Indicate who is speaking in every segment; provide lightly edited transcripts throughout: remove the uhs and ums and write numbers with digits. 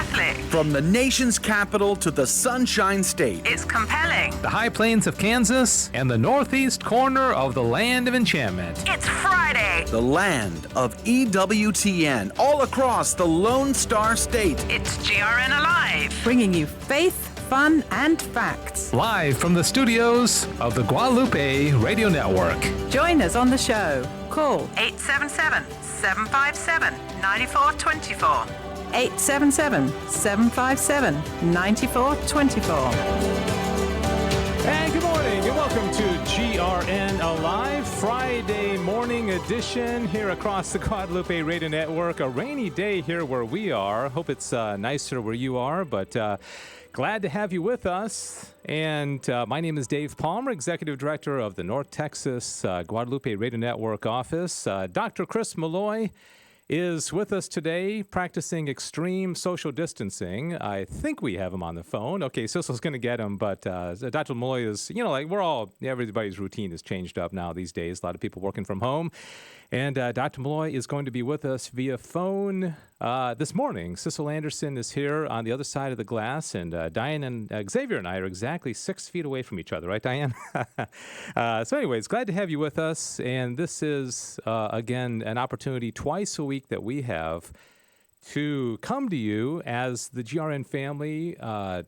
Speaker 1: Catholic.
Speaker 2: From the nation's capital to the Sunshine State.
Speaker 1: It's compelling.
Speaker 3: The high plains of Kansas and the northeast corner of the land of enchantment.
Speaker 1: It's Friday.
Speaker 2: The land of EWTN all across the Lone Star State.
Speaker 1: It's GRN Alive.
Speaker 4: Bringing you faith, fun, and facts.
Speaker 3: Live from the studios of the Guadalupe Radio Network.
Speaker 4: Join us on the show. Call
Speaker 1: 877-757-9424.
Speaker 4: 877-757-9424.
Speaker 3: And good morning and welcome to GRN Alive, Friday morning edition here across the Guadalupe Radio Network. A rainy day here where we are. Hope it's nicer where you are, but glad to have you with us. And my name is Dave Palmer, Executive Director of the North Texas Guadalupe Radio Network office. Dr. Chris Malloy is with us today practicing extreme social distancing. I think we have him on the phone. Okay, Cecil's going to get him, but Dr. Malloy is, like everybody's routine has changed up now these days. A lot of people working from home. And Dr. Malloy is going to be with us via phone this morning. Cecil Anderson is here on the other side of the glass, and Diane and Xavier and I are exactly 6 feet away from each other, right, Diane? So anyways, glad to have you with us. And this is, again, an opportunity twice a week that we have to come to you as the GRN family,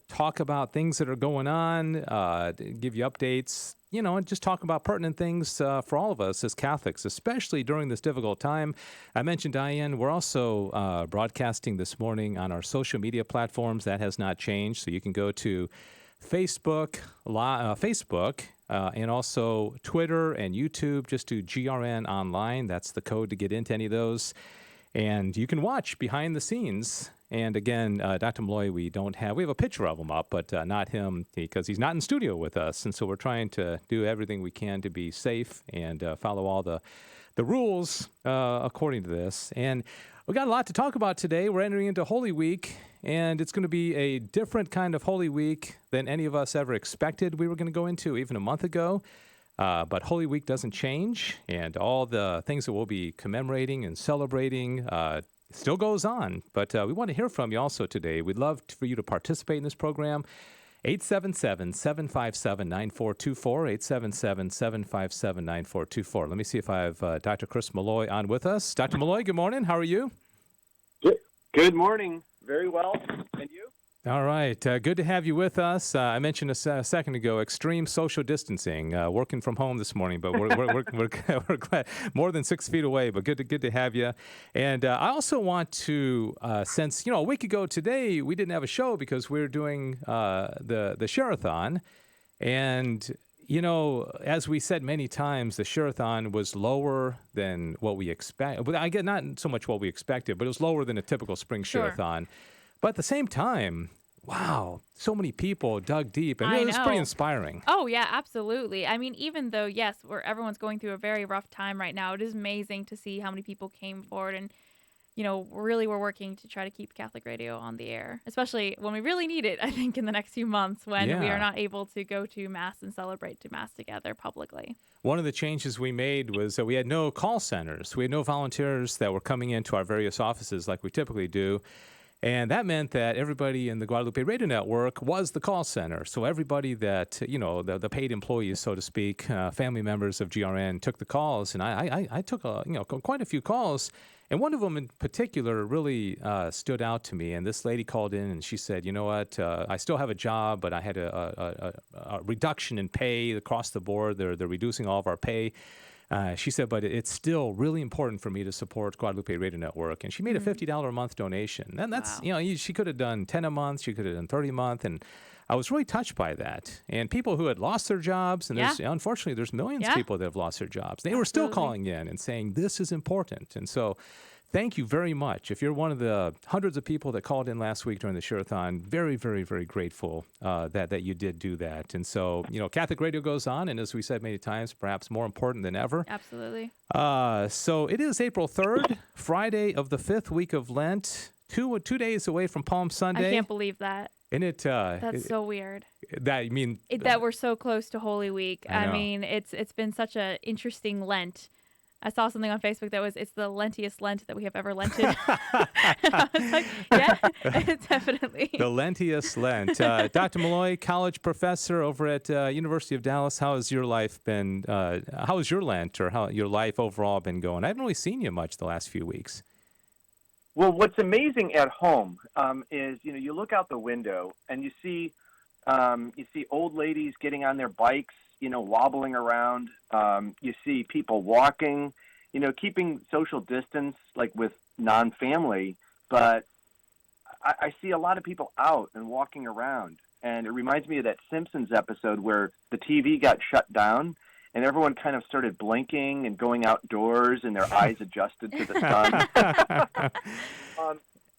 Speaker 3: talk about things that are going on, give you updates, and just talk about pertinent things for all of us as Catholics, especially during this difficult time. I mentioned, Diane, we're also broadcasting this morning on our social media platforms. That has not changed. So you can go to Facebook, and also Twitter and YouTube. Just do GRN Online. That's the code to get into any of those. And you can watch behind the scenes. And again, Dr. Malloy, we have a picture of him up, but not him because he's not in studio with us. And so we're trying to do everything we can to be safe and follow all the rules according to this. And we got a lot to talk about today. We're entering into Holy Week, and it's going to be a different kind of Holy Week than any of us ever expected we were going to go into even a month ago. But Holy Week doesn't change, and all the things that we'll be commemorating and celebrating still goes on. But we want to hear from you also today. We'd love for you to participate in this program. 877-757-9424, 877-757-9424. Let me see if I have Dr. Chris Malloy on with us. Dr. Malloy, good morning. How are you?
Speaker 5: Good morning. Very well. And you?
Speaker 3: All right. Good to have you with us. I mentioned a second ago, extreme social distancing, working from home this morning, but we're glad, more than 6 feet away, but good to have you. And I also want to, since, a week ago today, we didn't have a show because we were doing the Share-a-thon. And, as we said many times, the Share-a-thon was lower than what we expect. But I get not so much what we expected, but it was lower than a typical spring Share-a-thon. But at the same time, wow, so many people dug deep, and it was pretty inspiring.
Speaker 6: Oh, yeah, absolutely. I mean, even though, yes, everyone's going through a very rough time right now, it is amazing to see how many people came forward and, really we're working to try to keep Catholic radio on the air, especially when we really need it, I think, in the next few months when we are not able to go to Mass and celebrate to Mass together publicly. One
Speaker 3: of the changes we made was that we had no call centers. We had no volunteers that were coming into our various offices like we typically do. And that meant that everybody in the Guadalupe Radio Network was the call center. So everybody that, the paid employees, so to speak, family members of GRN took the calls. And I took quite a few calls. And one of them in particular really stood out to me. And this lady called in and she said, you know what, I still have a job, but I had a reduction in pay across the board. They're reducing all of our pay. She said, but it's still really important for me to support Guadalupe Radio Network. And she made a $50 a month donation. And that's, she could have done 10 a month. She could have done 30 a month. And I was really touched by that. And people who had lost their jobs, and unfortunately, there's millions of people that have lost their jobs. They were still calling in and saying, this is important. And so thank you very much. If you're one of the hundreds of people that called in last week during the Share-a-thon, very, very, very grateful that you did do that. And so, Catholic radio goes on, and as we said many times, perhaps more important than ever.
Speaker 6: Absolutely.
Speaker 3: So it is April 3rd, Friday of the 5th week of Lent, 2 days away from Palm Sunday.
Speaker 6: I can't believe that.
Speaker 3: And
Speaker 6: that's so weird.
Speaker 3: That
Speaker 6: we're so close to Holy Week. I mean, it's been such an interesting Lent. I saw something on Facebook that was, it's the lentiest Lent that we have ever lented. I was like, yeah, definitely.
Speaker 3: The lentiest Lent. Dr. Malloy, college professor over at University of Dallas. How has your life been? How has your Lent or how your life overall been going? I haven't really seen you much the last few weeks.
Speaker 5: Well, what's amazing at home is, you look out the window and you see old ladies getting on their bikes, wobbling around. You see people walking, keeping social distance, like with non-family. But I see a lot of people out and walking around. And it reminds me of that Simpsons episode where the TV got shut down and everyone kind of started blinking and going outdoors and their eyes adjusted to the sun.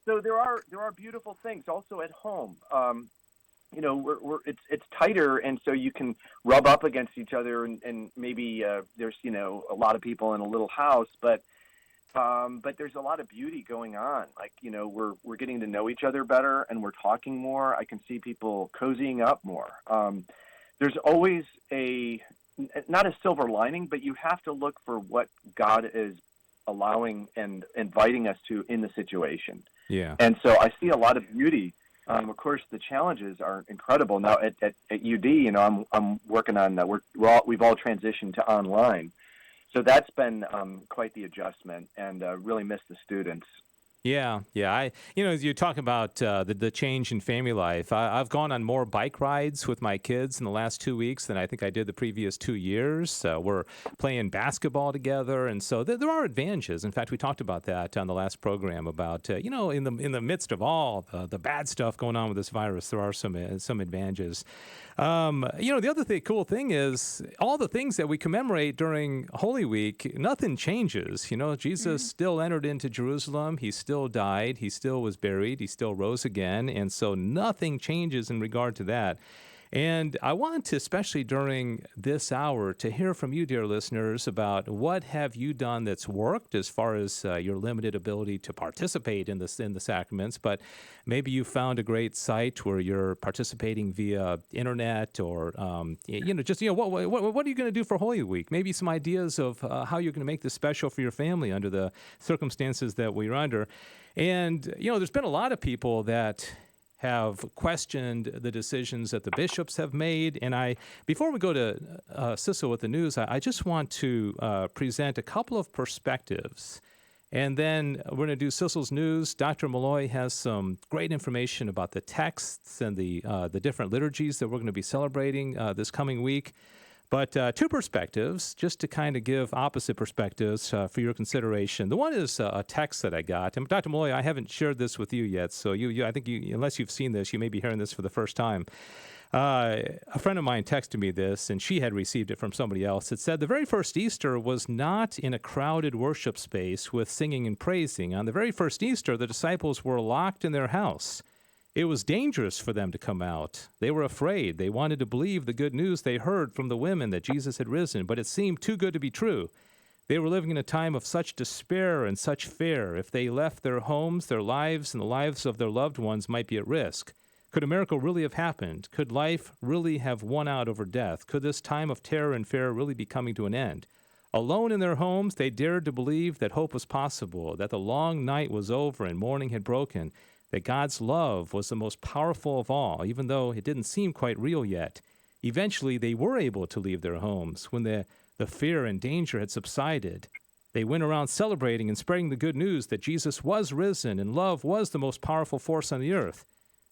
Speaker 5: So there are beautiful things also at home. It's tighter, and so you can rub up against each other, and maybe there's a lot of people in a little house, but there's a lot of beauty going on. Like we're getting to know each other better, and we're talking more. I can see people cozying up more. There's always not a silver lining, but you have to look for what God is allowing and inviting us to in the situation.
Speaker 3: Yeah.
Speaker 5: And so I see a lot of beauty. Of course, the challenges are incredible. Now at UD, I'm working on we've all transitioned to online, so that's been quite the adjustment, and really miss the students.
Speaker 3: Yeah. As you talk about the change in family life, I've gone on more bike rides with my kids in the last 2 weeks than I think I did the previous 2 years. We're playing basketball together, and so there are advantages. In fact, we talked about that on the last program about in the midst of all the bad stuff going on with this virus, there are some advantages. The other cool thing is all the things that we commemorate during Holy Week, nothing changes. Jesus still entered into Jerusalem. He still died. He still was buried. He still rose again. And so nothing changes in regard to that. And I want to, especially during this hour, to hear from you, dear listeners, about what have you done that's worked as far as your limited ability to participate in the sacraments, but maybe you found a great site where you're participating via internet or, what are you going to do for Holy Week? Maybe some ideas of how you're going to make this special for your family under the circumstances that we're under. And, there's been a lot of people that have questioned the decisions that the bishops have made. And before we go to Cecil with the news, I just want to present a couple of perspectives. And then we're going to do Cecil's news. Dr. Malloy has some great information about the texts and the different liturgies that we're going to be celebrating this coming week. But two perspectives, just to kind of give opposite perspectives for your consideration. The one is a text that I got. And Dr. Malloy, I haven't shared this with you yet, so I think unless you've seen this, you may be hearing this for the first time. A friend of mine texted me this, and she had received it from somebody else. It said, the very first Easter was not in a crowded worship space with singing and praising. On the very first Easter, the disciples were locked in their house. It was dangerous for them to come out. They were afraid. They wanted to believe the good news they heard from the women that Jesus had risen, but it seemed too good to be true. They were living in a time of such despair and such fear. If they left their homes, their lives, and the lives of their loved ones might be at risk. Could a miracle really have happened? Could life really have won out over death? Could this time of terror and fear really be coming to an end? Alone in their homes, they dared to believe that hope was possible, that the long night was over and morning had broken, that God's love was the most powerful of all, even though it didn't seem quite real yet. Eventually, they were able to leave their homes when the fear and danger had subsided. They went around celebrating and spreading the good news that Jesus was risen and love was the most powerful force on the earth.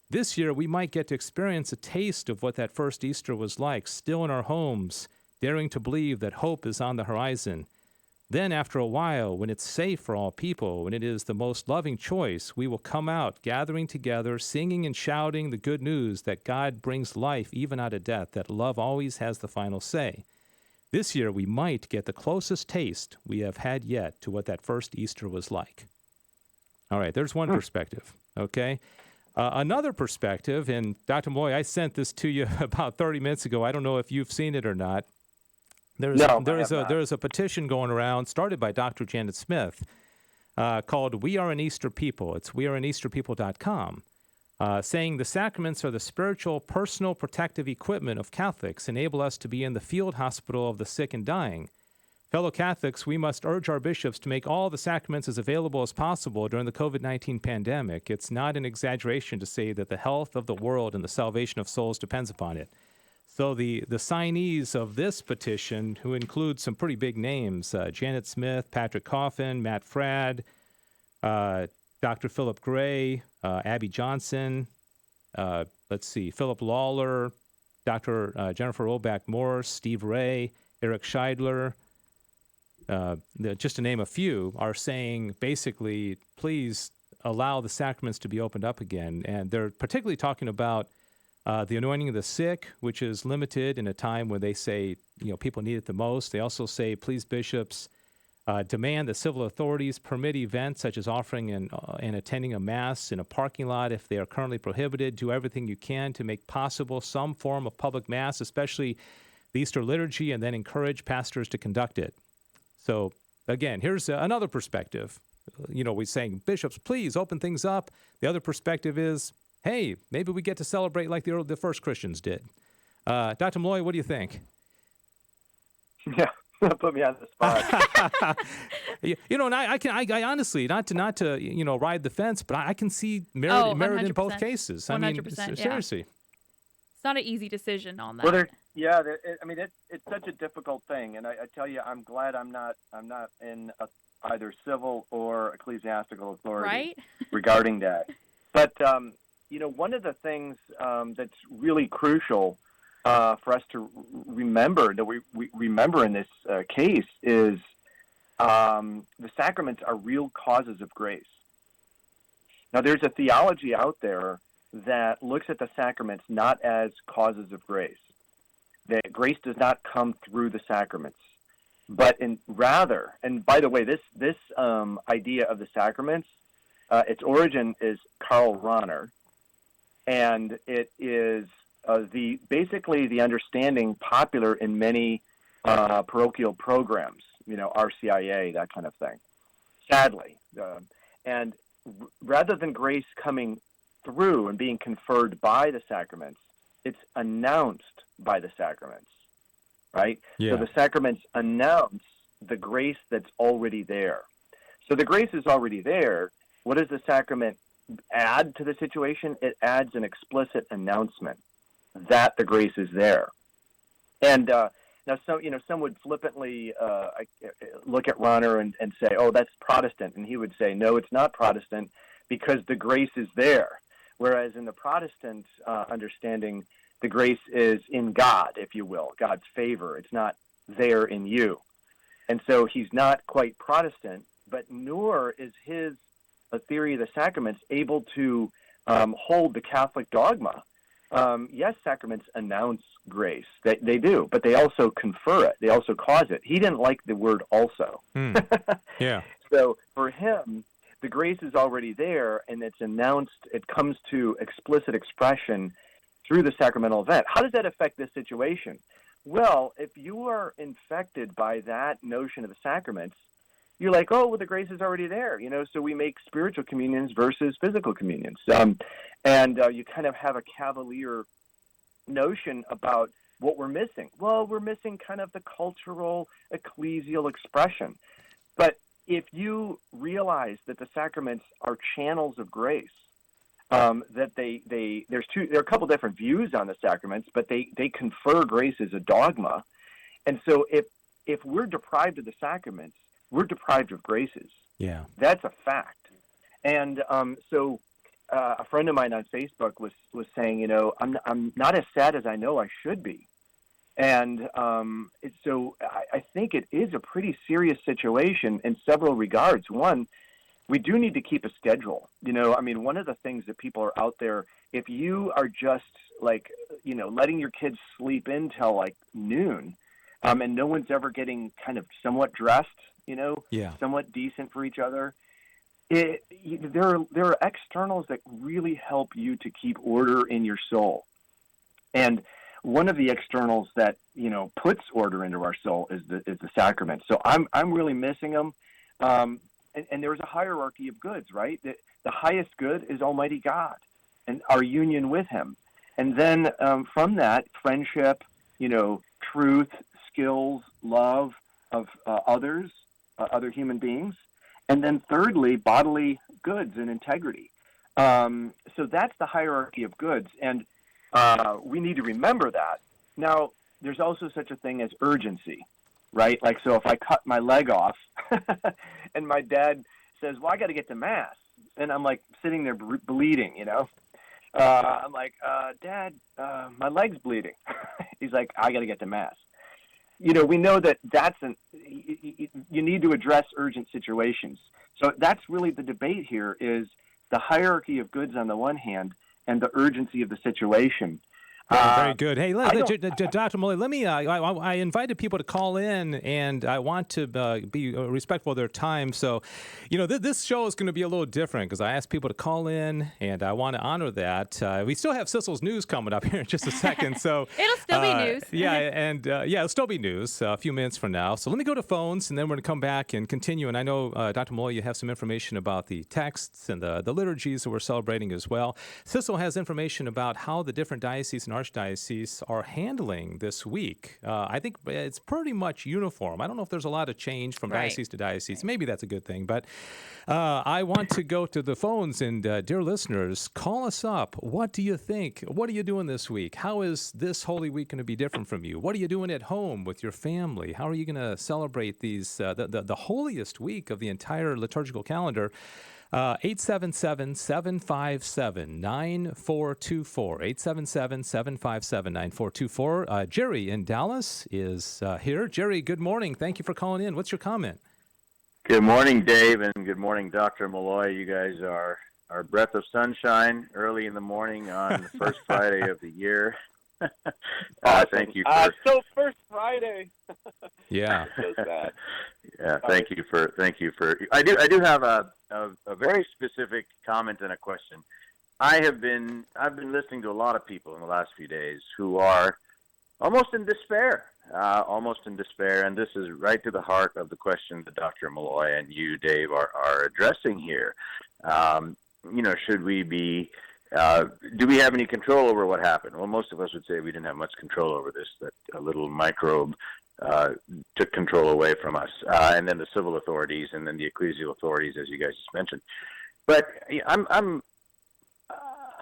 Speaker 3: This year, we might get to experience a taste of what that first Easter was like, still in our homes, daring to believe that hope is on the horizon. Then, after a while, when it's safe for all people, when it is the most loving choice, we will come out, gathering together, singing and shouting the good news that God brings life even out of death, that love always has the final say. This year, we might get the closest taste we have had yet to what that first Easter was like. All right, there's one perspective, okay? Another perspective, and Dr. Malloy, I sent this to you about 30 minutes ago. I don't know if you've seen it or not. There's a petition going around started by Dr. Janet Smith called We Are an Easter People. It's weareaneasterpeople.com, saying the sacraments are the spiritual, personal protective equipment of Catholics, enable us to be in the field hospital of the sick and dying. Fellow Catholics, we must urge our bishops to make all the sacraments as available as possible during the COVID-19 pandemic. It's not an exaggeration to say that the health of the world and the salvation of souls depends upon it. So the signees of this petition, who include some pretty big names, Janet Smith, Patrick Coffin, Matt Fradd, Dr. Philip Gray, Abby Johnson, Philip Lawler, Dr. Jennifer Olbach Morse, Steve Ray, Eric Scheidler, just to name a few, are saying basically, please allow the sacraments to be opened up again. And they're particularly talking about the anointing of the sick, which is limited in a time when they say, people need it the most. They also say, please, bishops, demand that civil authorities permit events such as offering and attending a mass in a parking lot if they are currently prohibited. Do everything you can to make possible some form of public mass, especially the Easter liturgy, and then encourage pastors to conduct it. So, again, here's another perspective. We're saying, bishops, please open things up. The other perspective is, hey, maybe we get to celebrate like the first Christians did. Dr. Malloy, what do you think?
Speaker 5: Yeah, put me on the spot.
Speaker 3: And I honestly, not to ride the fence, but I can see merit in both cases.
Speaker 6: 100%,
Speaker 3: seriously.
Speaker 6: It's not an easy decision on that.
Speaker 5: Well, it's such a difficult thing, and I tell you, I'm glad I'm not in either civil or ecclesiastical authority
Speaker 6: right?
Speaker 5: regarding that. But one of the things that's really crucial for us to remember, that we remember in this case, is the sacraments are real causes of grace. Now, there's a theology out there that looks at the sacraments not as causes of grace. That grace does not come through the sacraments, but rather, and by the way, this idea of the sacraments, its origin is Karl Rahner, and it is basically the understanding popular in many parochial programs, RCIA, that kind of thing. Sadly, and rather than grace coming through and being conferred by the sacraments, it's announced by the sacraments, right?
Speaker 3: Yeah.
Speaker 5: So the sacraments announce the grace that's already there. So the grace is already there. What does the sacrament add to the situation? It adds an explicit announcement that the grace is there. And now, some would flippantly look at Rahner and say, "Oh, that's Protestant," and he would say, "No, it's not Protestant because the grace is there." Whereas in the Protestant understanding, the grace is in God, if you will, God's favor. It's not there in you. And so he's not quite Protestant, but nor is his theory of the sacraments able to hold the Catholic dogma. Yes, sacraments announce grace. They do, but they also confer it. They also cause it. He didn't like the word also.
Speaker 3: Yeah.
Speaker 5: So for him, the grace is already there, and it's announced. It comes to explicit expression through the sacramental event. How does that affect this situation? Well, if you are infected by that notion of the sacraments, you're like, oh, well, the grace is already there, so we make spiritual communions versus physical communions. And you kind of have a cavalier notion about what we're missing. Well, we're missing kind of the cultural, ecclesial expression. But if you realize that the sacraments are channels of grace, that there are a couple different views on the sacraments, but they confer grace as a dogma. And so if we're deprived of the sacraments, we're deprived of graces.
Speaker 3: Yeah.
Speaker 5: That's a fact. And so a friend of mine on Facebook was saying, I'm not as sad as I know I should be. And so I think it is a pretty serious situation in several regards. One, we do need to keep a schedule. One of the things that people are out there, if you are just letting your kids sleep in till like noon, and no one's ever getting kind of somewhat dressed, somewhat decent for each other, there are externals that really help you to keep order in your soul. And one of the externals that puts order into our soul is the sacrament. So I'm really missing them. And there's a hierarchy of goods, right? The highest good is Almighty God and our union with Him. And then from that, friendship, truth, skills, love, of others, other human beings, and then thirdly, bodily goods and integrity. So that's the hierarchy of goods, and we need to remember that. Now, there's also such a thing as urgency, right? Like, so if I cut my leg off and my dad says, well, I got to get to Mass, and I'm like sitting there bleeding, I'm like, Dad, my leg's bleeding. He's like, I got to get to Mass. We know that you need to address urgent situations. So that's really the debate here, is the hierarchy of goods on the one hand and the urgency of the situation.
Speaker 3: Very good. Hey, Dr. Molloy, let me. I invited people to call in, and I want to be respectful of their time. So, this show is going to be a little different because I asked people to call in, and I want to honor that. We still have Sissel's news coming up here in just a second. So
Speaker 6: it'll still be news.
Speaker 3: It'll still be news a few minutes from now. So let me go to phones, and then we're going to come back and continue. And I know, Dr. Molloy, you have some information about the texts and the liturgies that we're celebrating as well. Sissel has information about how the different dioceses and archdioceses are handling this week. I think it's pretty much uniform. I don't know if there's a lot of change from diocese to diocese. Maybe that's a good thing. But I want to go to the phones, and dear listeners, call us up. What do you think? What are you doing this week? How is this Holy Week going to be different from you? What are you doing at home with your family? How are you going to celebrate these the holiest week of the entire liturgical calendar? 877-757-9424. 877-757-9424. Jerry in Dallas is here. Jerry, good morning. Thank you for calling in. What's your comment?
Speaker 7: Good morning, Dave, and good morning, Dr. Molloy. You guys are our breath of sunshine early in the morning on the first Friday of the year. Thank you for
Speaker 5: first Friday.
Speaker 7: Yeah. Yeah. Thank you for. I do have a very specific comment and a question. I've been listening to a lot of people in the last few days who are almost in despair, and this is right to the heart of the question that Dr. Molloy and you, Dave, are addressing here. Should we be? Do we have any control over what happened? Well, most of us would say we didn't have much control over this, that a little microbe took control away from us, and then the civil authorities, and then the ecclesial authorities, as you guys just mentioned. But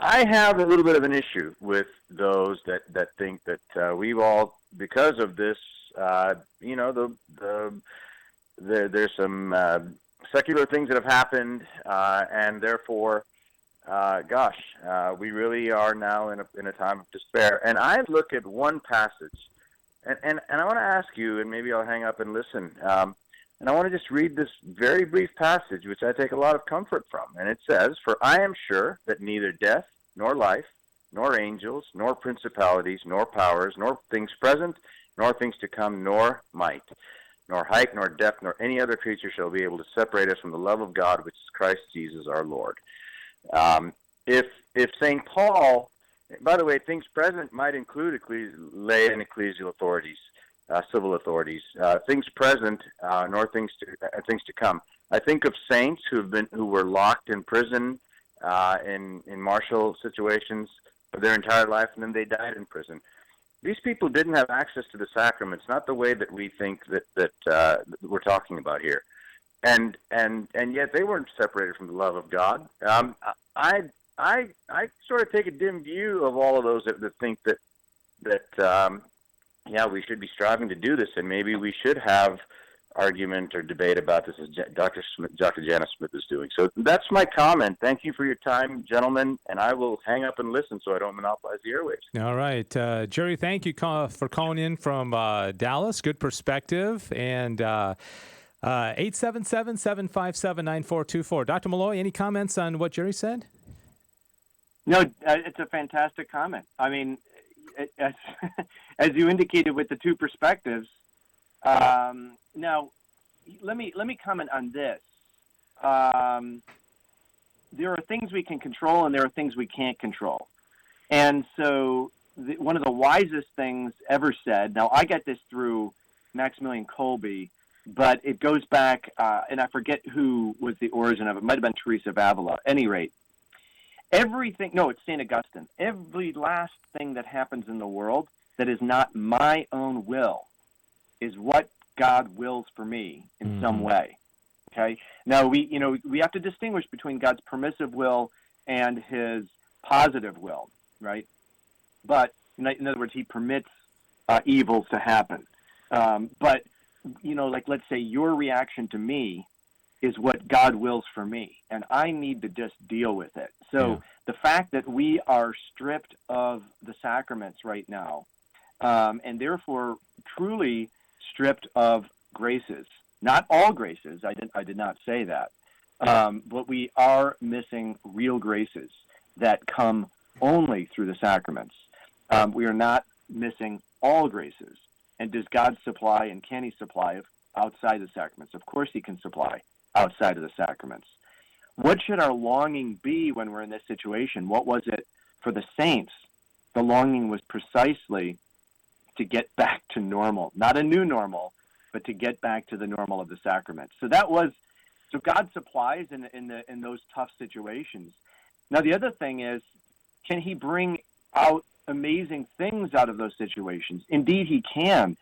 Speaker 7: I have a little bit of an issue with those that think that we've all, because of this, there's some secular things that have happened, and therefore, we really are now in a time of despair. And I look at one passage, and I want to ask you, and maybe I'll hang up and listen. And I want to just read this very brief passage, which I take a lot of comfort from. And it says, "For I am sure that neither death, nor life, nor angels, nor principalities, nor powers, nor things present, nor things to come, nor might, nor height, nor depth, nor any other creature shall be able to separate us from the love of God, which is Christ Jesus our Lord." If St. Paul, by the way, things present might include lay and ecclesial authorities, civil authorities, things present, nor things to come. I think of saints who were locked in prison in martial situations for their entire life, and then they died in prison. These people didn't have access to the sacraments, not the way that we think that we're talking about here. And yet they weren't separated from the love of God. I sort of take a dim view of all of those that think that we should be striving to do this, and maybe we should have argument or debate about this, as Dr. Janice Smith is doing. So that's my comment. Thank you for your time, gentlemen, and I will hang up and listen so I don't monopolize the airwaves.
Speaker 3: All right. Jerry, thank you for calling in from Dallas. Good perspective. And 877-757-9424. Dr. Molloy, any comments on what Jerry said?
Speaker 5: No, it's a fantastic comment. I mean, as you indicated with the two perspectives, now let me comment on this. There are things we can control and there are things we can't control. And so one of the wisest things ever said, now I got this through Maximilian Kolbe, but it goes back, and I forget who was the origin of it. It might have been Teresa of Avila. At any rate, it's St. Augustine. Every last thing that happens in the world that is not my own will is what God wills for me in some way. Okay. Now we have to distinguish between God's permissive will and his positive will, right? But in other words, he permits evils to happen. But like let's say your reaction to me is what God wills for me, and I need to just deal with it. So the fact that we are stripped of the sacraments right now, and therefore truly stripped of graces, not all graces, I did not say that, but we are missing real graces that come only through the sacraments. We are not missing all graces. And does God supply, and can he supply outside the sacraments? Of course he can supply outside of the sacraments. What should our longing be when we're in this situation? What was it for the saints? The longing was precisely to get back to normal, not a new normal, but to get back to the normal of the sacraments. So God supplies in those tough situations. Now the other thing is, can he bring out amazing things out of those situations? Indeed he can.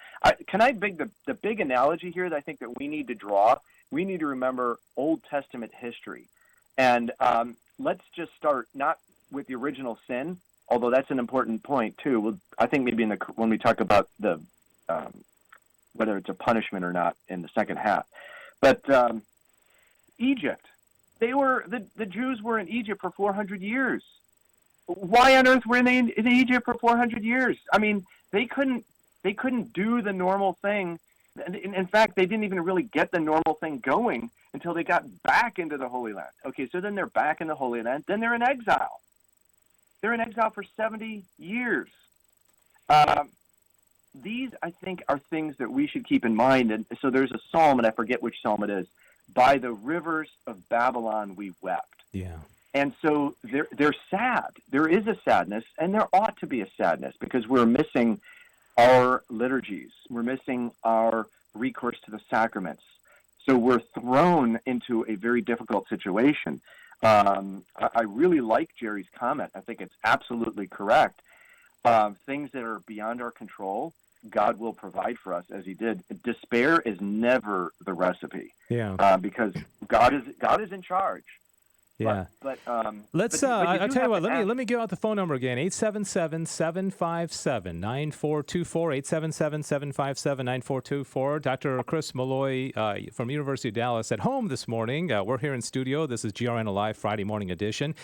Speaker 5: Can I bring the big analogy here that I think that we need to draw? We need to remember Old Testament history. And let's just start not with the original sin, although that's an important point too. I think maybe when we talk about the whether it's a punishment or not in the second half. But Egypt, the Jews were in Egypt for 400 years. Why on earth were they in Egypt for 400 years? I mean, they couldn't do the normal thing. In fact, they didn't even really get the normal thing going until they got back into the Holy Land. Okay, so then they're back in the Holy Land. Then they're in exile. They're in exile for 70 years. These, I think, are things that we should keep in mind. And so there's a psalm, and I forget which psalm it is. By the rivers of Babylon we wept.
Speaker 3: Yeah.
Speaker 5: And so they're sad. There is a sadness, and there ought to be a sadness because we're missing our liturgies. We're missing our recourse to the sacraments. So we're thrown into a very difficult situation. I really like Jerry's comment. I think it's absolutely correct. Things that are beyond our control, God will provide for us as he did. Despair is never the recipe.
Speaker 3: Yeah.
Speaker 5: Because God is in charge.
Speaker 3: Yeah.
Speaker 5: But
Speaker 3: let's. I'll tell you what. Let me give out the phone number again. 877-757-9424. 877-757-9424. Dr. Chris Malloy from University of Dallas at home this morning. We're here in studio. This is GRN Alive Friday morning edition.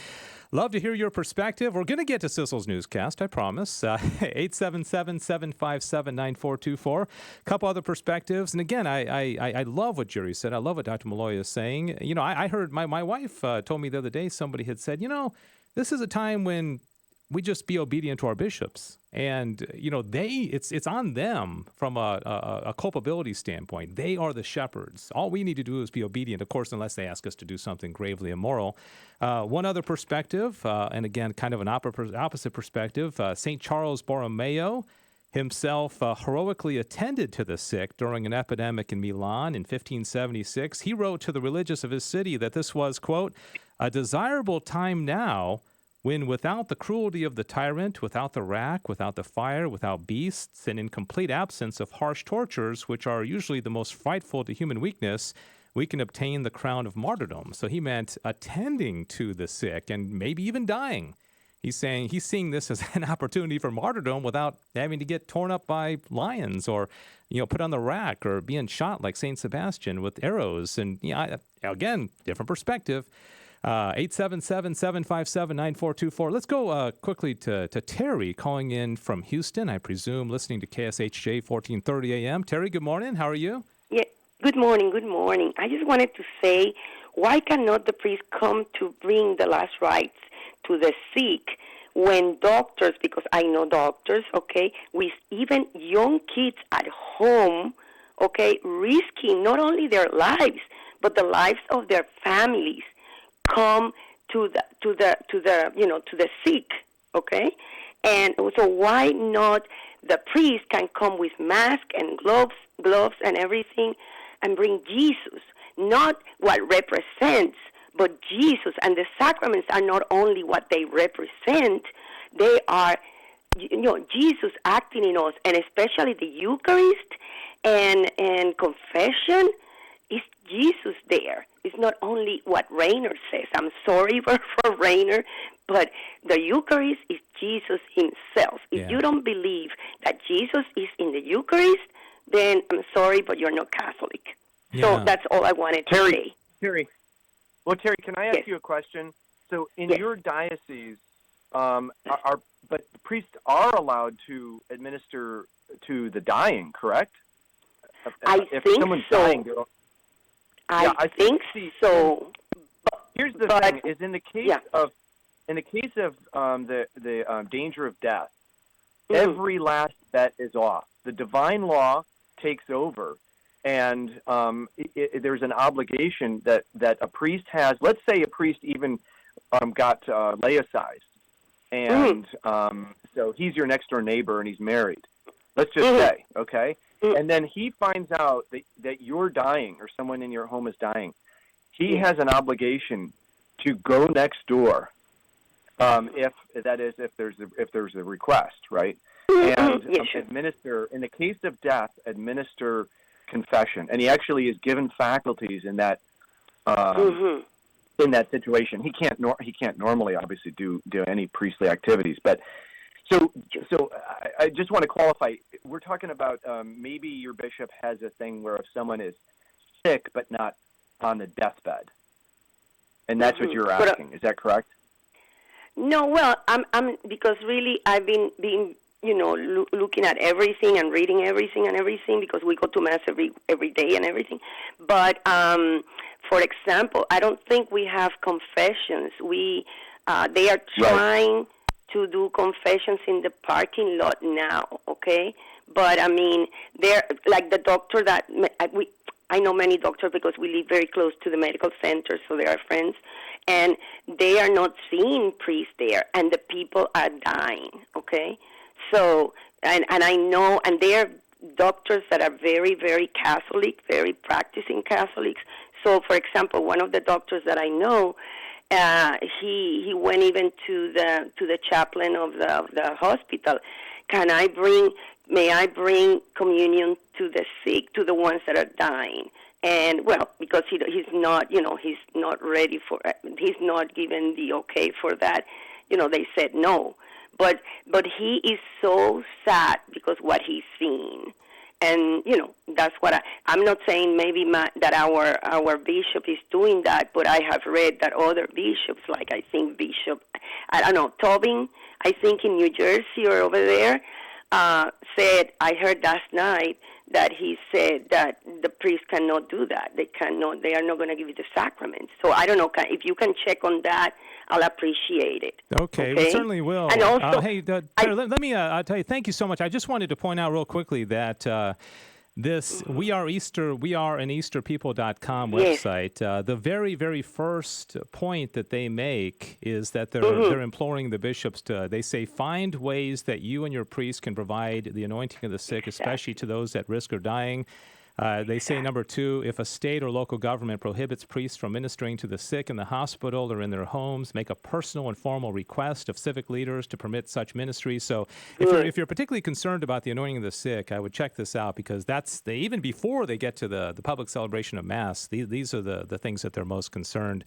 Speaker 3: Love to hear your perspective. We're going to get to Sissel's newscast, I promise. 877-757-9424. A couple other perspectives. And again, I love what Jerry said. I love what Dr. Malloy is saying. I heard my wife told me the other day somebody had said, this is a time when we just be obedient to our bishops. And, it's on them from a culpability standpoint. They are the shepherds. All we need to do is be obedient, of course, unless they ask us to do something gravely immoral. One other perspective, and again, kind of an opposite perspective, St. Charles Borromeo himself heroically attended to the sick during an epidemic in Milan in 1576. He wrote to the religious of his city that this was, quote, a desirable time now when without the cruelty of the tyrant, without the rack, without the fire, without beasts, and in complete absence of harsh tortures, which are usually the most frightful to human weakness, we can obtain the crown of martyrdom. So he meant attending to the sick and maybe even dying. He's saying he's seeing this as an opportunity for martyrdom without having to get torn up by lions or, put on the rack or being shot like St. Sebastian with arrows. And, again, different perspective. 877-757-9424. Let's go quickly to Terry calling in from Houston, I presume, listening to KSHJ 1430 AM. Terry, good morning. How are you?
Speaker 8: Yeah, good morning. I just wanted to say, why cannot the priest come to bring the last rites to the sick when doctors, because I know doctors, okay, with even young kids at home, okay, risking not only their lives, but the lives of their families, come to the sick, okay? And so why not the priest can come with mask and gloves and everything and bring Jesus, not what represents, but Jesus. And the sacraments are not only what they represent, they are Jesus acting in us, and especially the Eucharist and confession, is Jesus there. It's not only what Rainer says. I'm sorry for Rainer, but the Eucharist is Jesus himself. If you don't believe that Jesus is in the Eucharist, then I'm sorry, but you're not Catholic. So that's all I wanted to say.
Speaker 5: Terry, can I ask you a question? So in your diocese, but priests are allowed to administer to the dying, correct?
Speaker 8: I think
Speaker 5: someone's
Speaker 8: so.
Speaker 5: Dying,
Speaker 8: I think so.
Speaker 5: Here's the thing: is in the case of the danger of death, every last bet is off. The divine law takes over, and there's an obligation that a priest has. Let's say a priest even got laicized, and so he's your next door neighbor, and he's married. Let's just say, okay. And then he finds out that you're dying or someone in your home is dying. He has an obligation to go next door, if there's a request, right? And administer, in the case of death, administer confession. And he actually is given faculties in that in that situation. He can't normally obviously do any priestly activities, but. So I just want to qualify. We're talking about maybe your bishop has a thing where if someone is sick but not on the deathbed, and that's what you're asking. Is that correct?
Speaker 8: No, well, I'm because really I've been looking at everything and reading everything because we go to mass every day and everything. But for example, I don't think we have confessions. They are trying to do confessions in the parking lot now, okay? But, I mean, they're like the doctor that I know many doctors because we live very close to the medical center, so they are friends, and they are not seeing priests there, and the people are dying, okay? So, and I know, and they are doctors that are very, very Catholic, very practicing Catholics. So, for example, one of the doctors that I know, he went even to the chaplain of the hospital. May I bring communion to the sick, to the ones that are dying? And well, because he's not ready for, he's not given the okay for that. They said no. But he is so sad because what he's seen. And, that's what I'm not saying maybe that our bishop is doing that, but I have read that other bishops, like I think Tobin, I think in New Jersey or over there, said, I heard last night that he said that the priest cannot do that. They are not going to give you the sacrament. So I don't know, if you can check on that, I'll appreciate it.
Speaker 3: Okay, we certainly will.
Speaker 8: And also,
Speaker 3: hey, Terry, let me tell you, thank you so much. I just wanted to point out real quickly that this We Are an EasterPeople.com website, the very, very first point that they make is that they're imploring the bishops they say, find ways that you and your priest can provide the anointing of the sick, especially to those at risk of dying. They say, number 2, if a state or local government prohibits priests from ministering to the sick in the hospital or in their homes, make a personal and formal request of civic leaders to permit such ministry. So if you're particularly concerned about the anointing of the sick, I would check this out because even before they get to the public celebration of Mass, these are the things that they're most concerned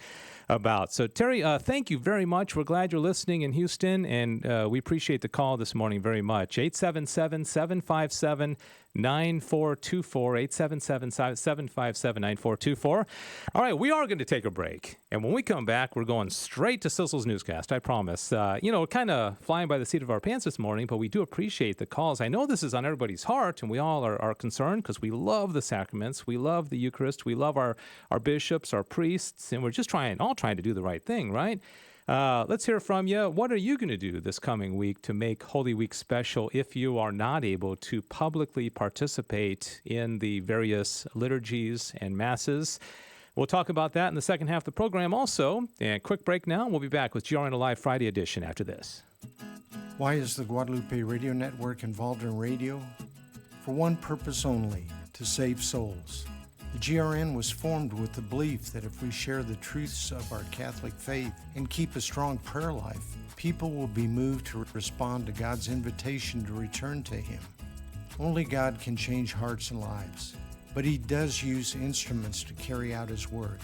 Speaker 3: about. So, Terry, thank you very much. We're glad you're listening in Houston, and we appreciate the call this morning very much. 877-757-9424, 877-757-9424. All right, we are going to take a break. And when we come back, we're going straight to Sissel's Newscast, I promise. Kind of flying by the seat of our pants this morning, but we do appreciate the calls. I know this is on everybody's heart, and we all are concerned because we love the sacraments. We love the Eucharist. We love our bishops, our priests, and we're just trying to do the right thing, right? Let's hear from you. What are you going to do this coming week to make Holy Week special if you are not able to publicly participate in the various liturgies and masses? We'll talk about that in the second half of the program also. And quick break now. We'll be back with GRN Alive Friday edition after this.
Speaker 9: Why is the Guadalupe Radio Network involved in radio? For one purpose only, to save souls. The GRN was formed with the belief that if we share the truths of our Catholic faith and keep a strong prayer life, people will be moved to respond to God's invitation to return to Him. Only God can change hearts and lives, but He does use instruments to carry out His work.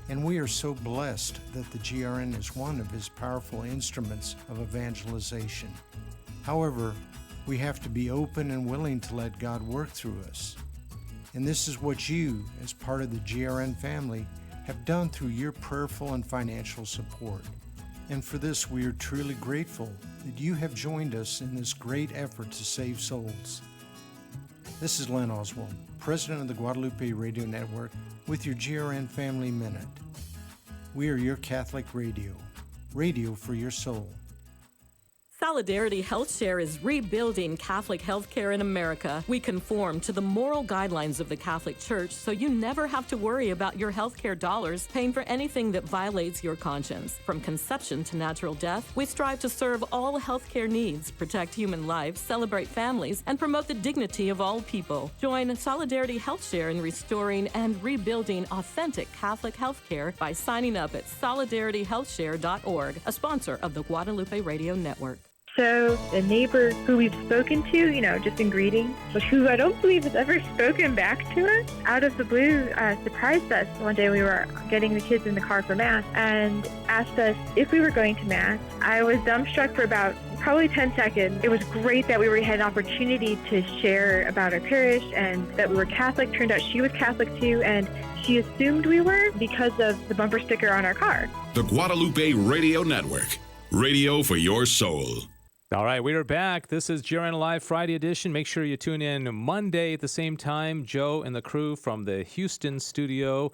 Speaker 9: And we are so blessed that the GRN is one of His powerful instruments of evangelization. However, we have to be open and willing to let God work through us. And this is what you, as part of the GRN family, have done through your prayerful and financial support. And for this, we are truly grateful that you have joined us in this great effort to save souls. This is Len Oswald, President of the Guadalupe Radio Network, with your GRN Family Minute. We are your Catholic radio, radio for your soul.
Speaker 10: Solidarity HealthShare is rebuilding Catholic healthcare in America. We conform to the moral guidelines of the Catholic Church, so you never have to worry about your healthcare dollars paying for anything that violates your conscience. From conception to natural death, we strive to serve all healthcare needs, protect human lives, celebrate families, and promote the dignity of all people. Join Solidarity HealthShare in restoring and rebuilding authentic Catholic healthcare by signing up at solidarityhealthshare.org, a sponsor of the Guadalupe Radio Network.
Speaker 11: So the neighbor who we've spoken to, just in greeting, but who I don't believe has ever spoken back to us, out of the blue, surprised us. One day we were getting the kids in the car for Mass and asked us if we were going to Mass. I was dumbstruck for about probably 10 seconds. It was great that we had an opportunity to share about our parish and that we were Catholic. Turned out she was Catholic too, and she assumed we were because of the bumper sticker on our car.
Speaker 12: The Guadalupe Radio Network, radio for your soul.
Speaker 3: All right, we are back. This is GRN Live Friday edition. Make sure you tune in Monday at the same time. Joe and the crew from the Houston studio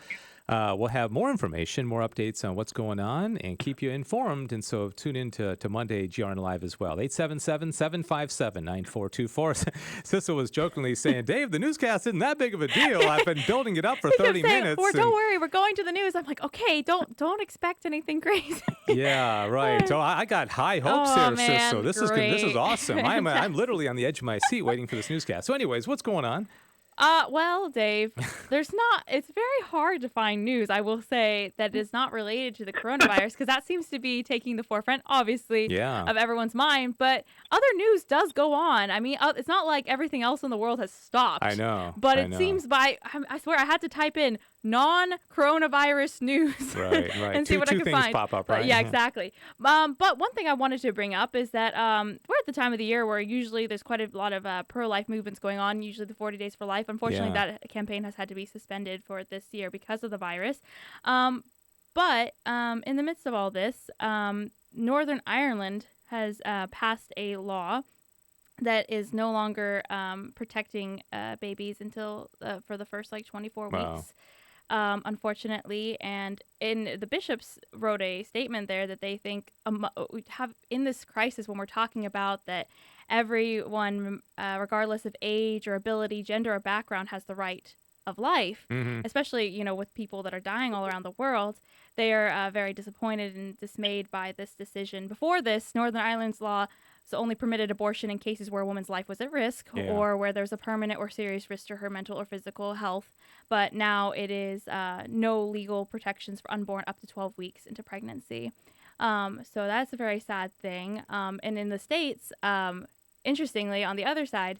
Speaker 3: will have more information, more updates on what's going on, and keep you informed. And so tune in to Monday GRN Live as well. 877-757-9424. Sissel was jokingly saying, Dave, the newscast isn't that big of a deal. I've been building it up for 30 minutes.
Speaker 6: Don't worry, we're going to the news. I'm like, okay, don't expect anything crazy.
Speaker 3: Yeah, right. So I got high hopes here,
Speaker 6: man,
Speaker 3: Sissel. This is awesome.
Speaker 6: Exactly.
Speaker 3: I'm literally on the edge of my seat waiting for this newscast. So anyways, what's going on?
Speaker 6: Well, Dave, it's very hard to find news, I will say, that is not related to the coronavirus, because that seems to be taking the forefront, obviously, of everyone's mind. But other news does go on. I mean, it's not like everything else in the world has stopped.
Speaker 3: I know.
Speaker 6: But it seems I swear, I had to type in non-coronavirus news
Speaker 3: right.
Speaker 6: and see what I could
Speaker 3: things
Speaker 6: find.
Speaker 3: Pop up, right?
Speaker 6: Yeah, exactly. But one thing I wanted to bring up is that we're at the time of the year where usually there's quite a lot of pro-life movements going on, usually the 40 Days for Life. Unfortunately, that campaign has had to be suspended for this year because of the virus. But in the midst of all this, Northern Ireland has passed a law that is no longer protecting babies until for the first 24 weeks. Unfortunately, and the bishops wrote a statement there that they think we have in this crisis, when we're talking about that everyone, regardless of age or ability, gender or background, has the right of life, especially, with people that are dying all around the world. They are very disappointed and dismayed by this decision. Before this, Northern Ireland's law only permitted abortion in cases where a woman's life was at risk or where there's a permanent or serious risk to her mental or physical health. But now it is no legal protections for unborn up to 12 weeks into pregnancy. So that's a very sad thing. And in the States, interestingly, on the other side,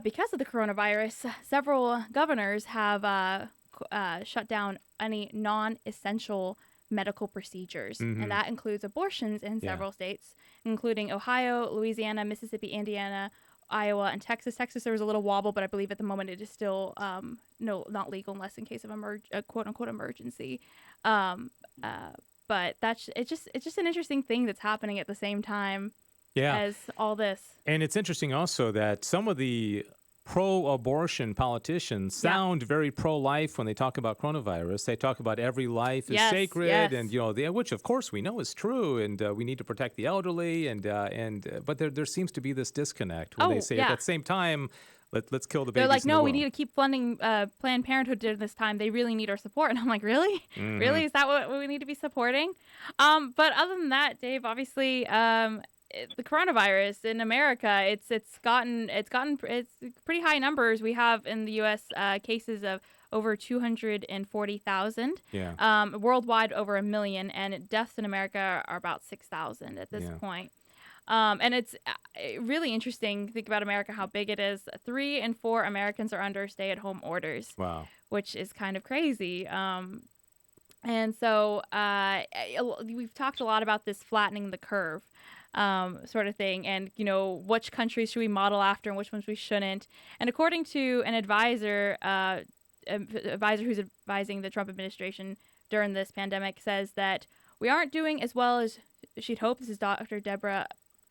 Speaker 6: because of the coronavirus, several governors have shut down any non-essential medical procedures, and that includes abortions in several states, including Ohio, Louisiana, Mississippi, Indiana, Iowa, and Texas. Texas, there was a little wobble, but I believe at the moment it is still not legal unless in case of a quote-unquote emergency. But it's just an interesting thing that's happening at the same time as all this.
Speaker 3: And it's interesting also that some of the pro-abortion politicians sound very pro-life when they talk about coronavirus. They talk about every life is sacred, and which of course we know is true, and we need to protect the elderly, but there seems to be this disconnect when they say at the same time, let's kill the babies.
Speaker 6: They're like, no,
Speaker 3: in the
Speaker 6: we
Speaker 3: womb.
Speaker 6: need to keep funding Planned Parenthood during this time. They really need our support. And I'm like, really? Really? Is that what we need to be supporting? But other than that, Dave, obviously, the coronavirus in America, it's gotten pretty high numbers. We have in the U.S. cases of over 240,000.
Speaker 3: Yeah.
Speaker 6: Worldwide, over 1 million, and deaths in America are about 6,000 at this point. And it's really interesting to think about America, how big it is. 3 in 4 Americans are under stay-at-home orders.
Speaker 3: Wow.
Speaker 6: Which is kind of crazy. And so we've talked a lot about this flattening the curve sort of thing, and, which countries should we model after and which ones we shouldn't. And according to an advisor who's advising the Trump administration during this pandemic, says that we aren't doing as well as she'd hoped. This is Dr. Deborah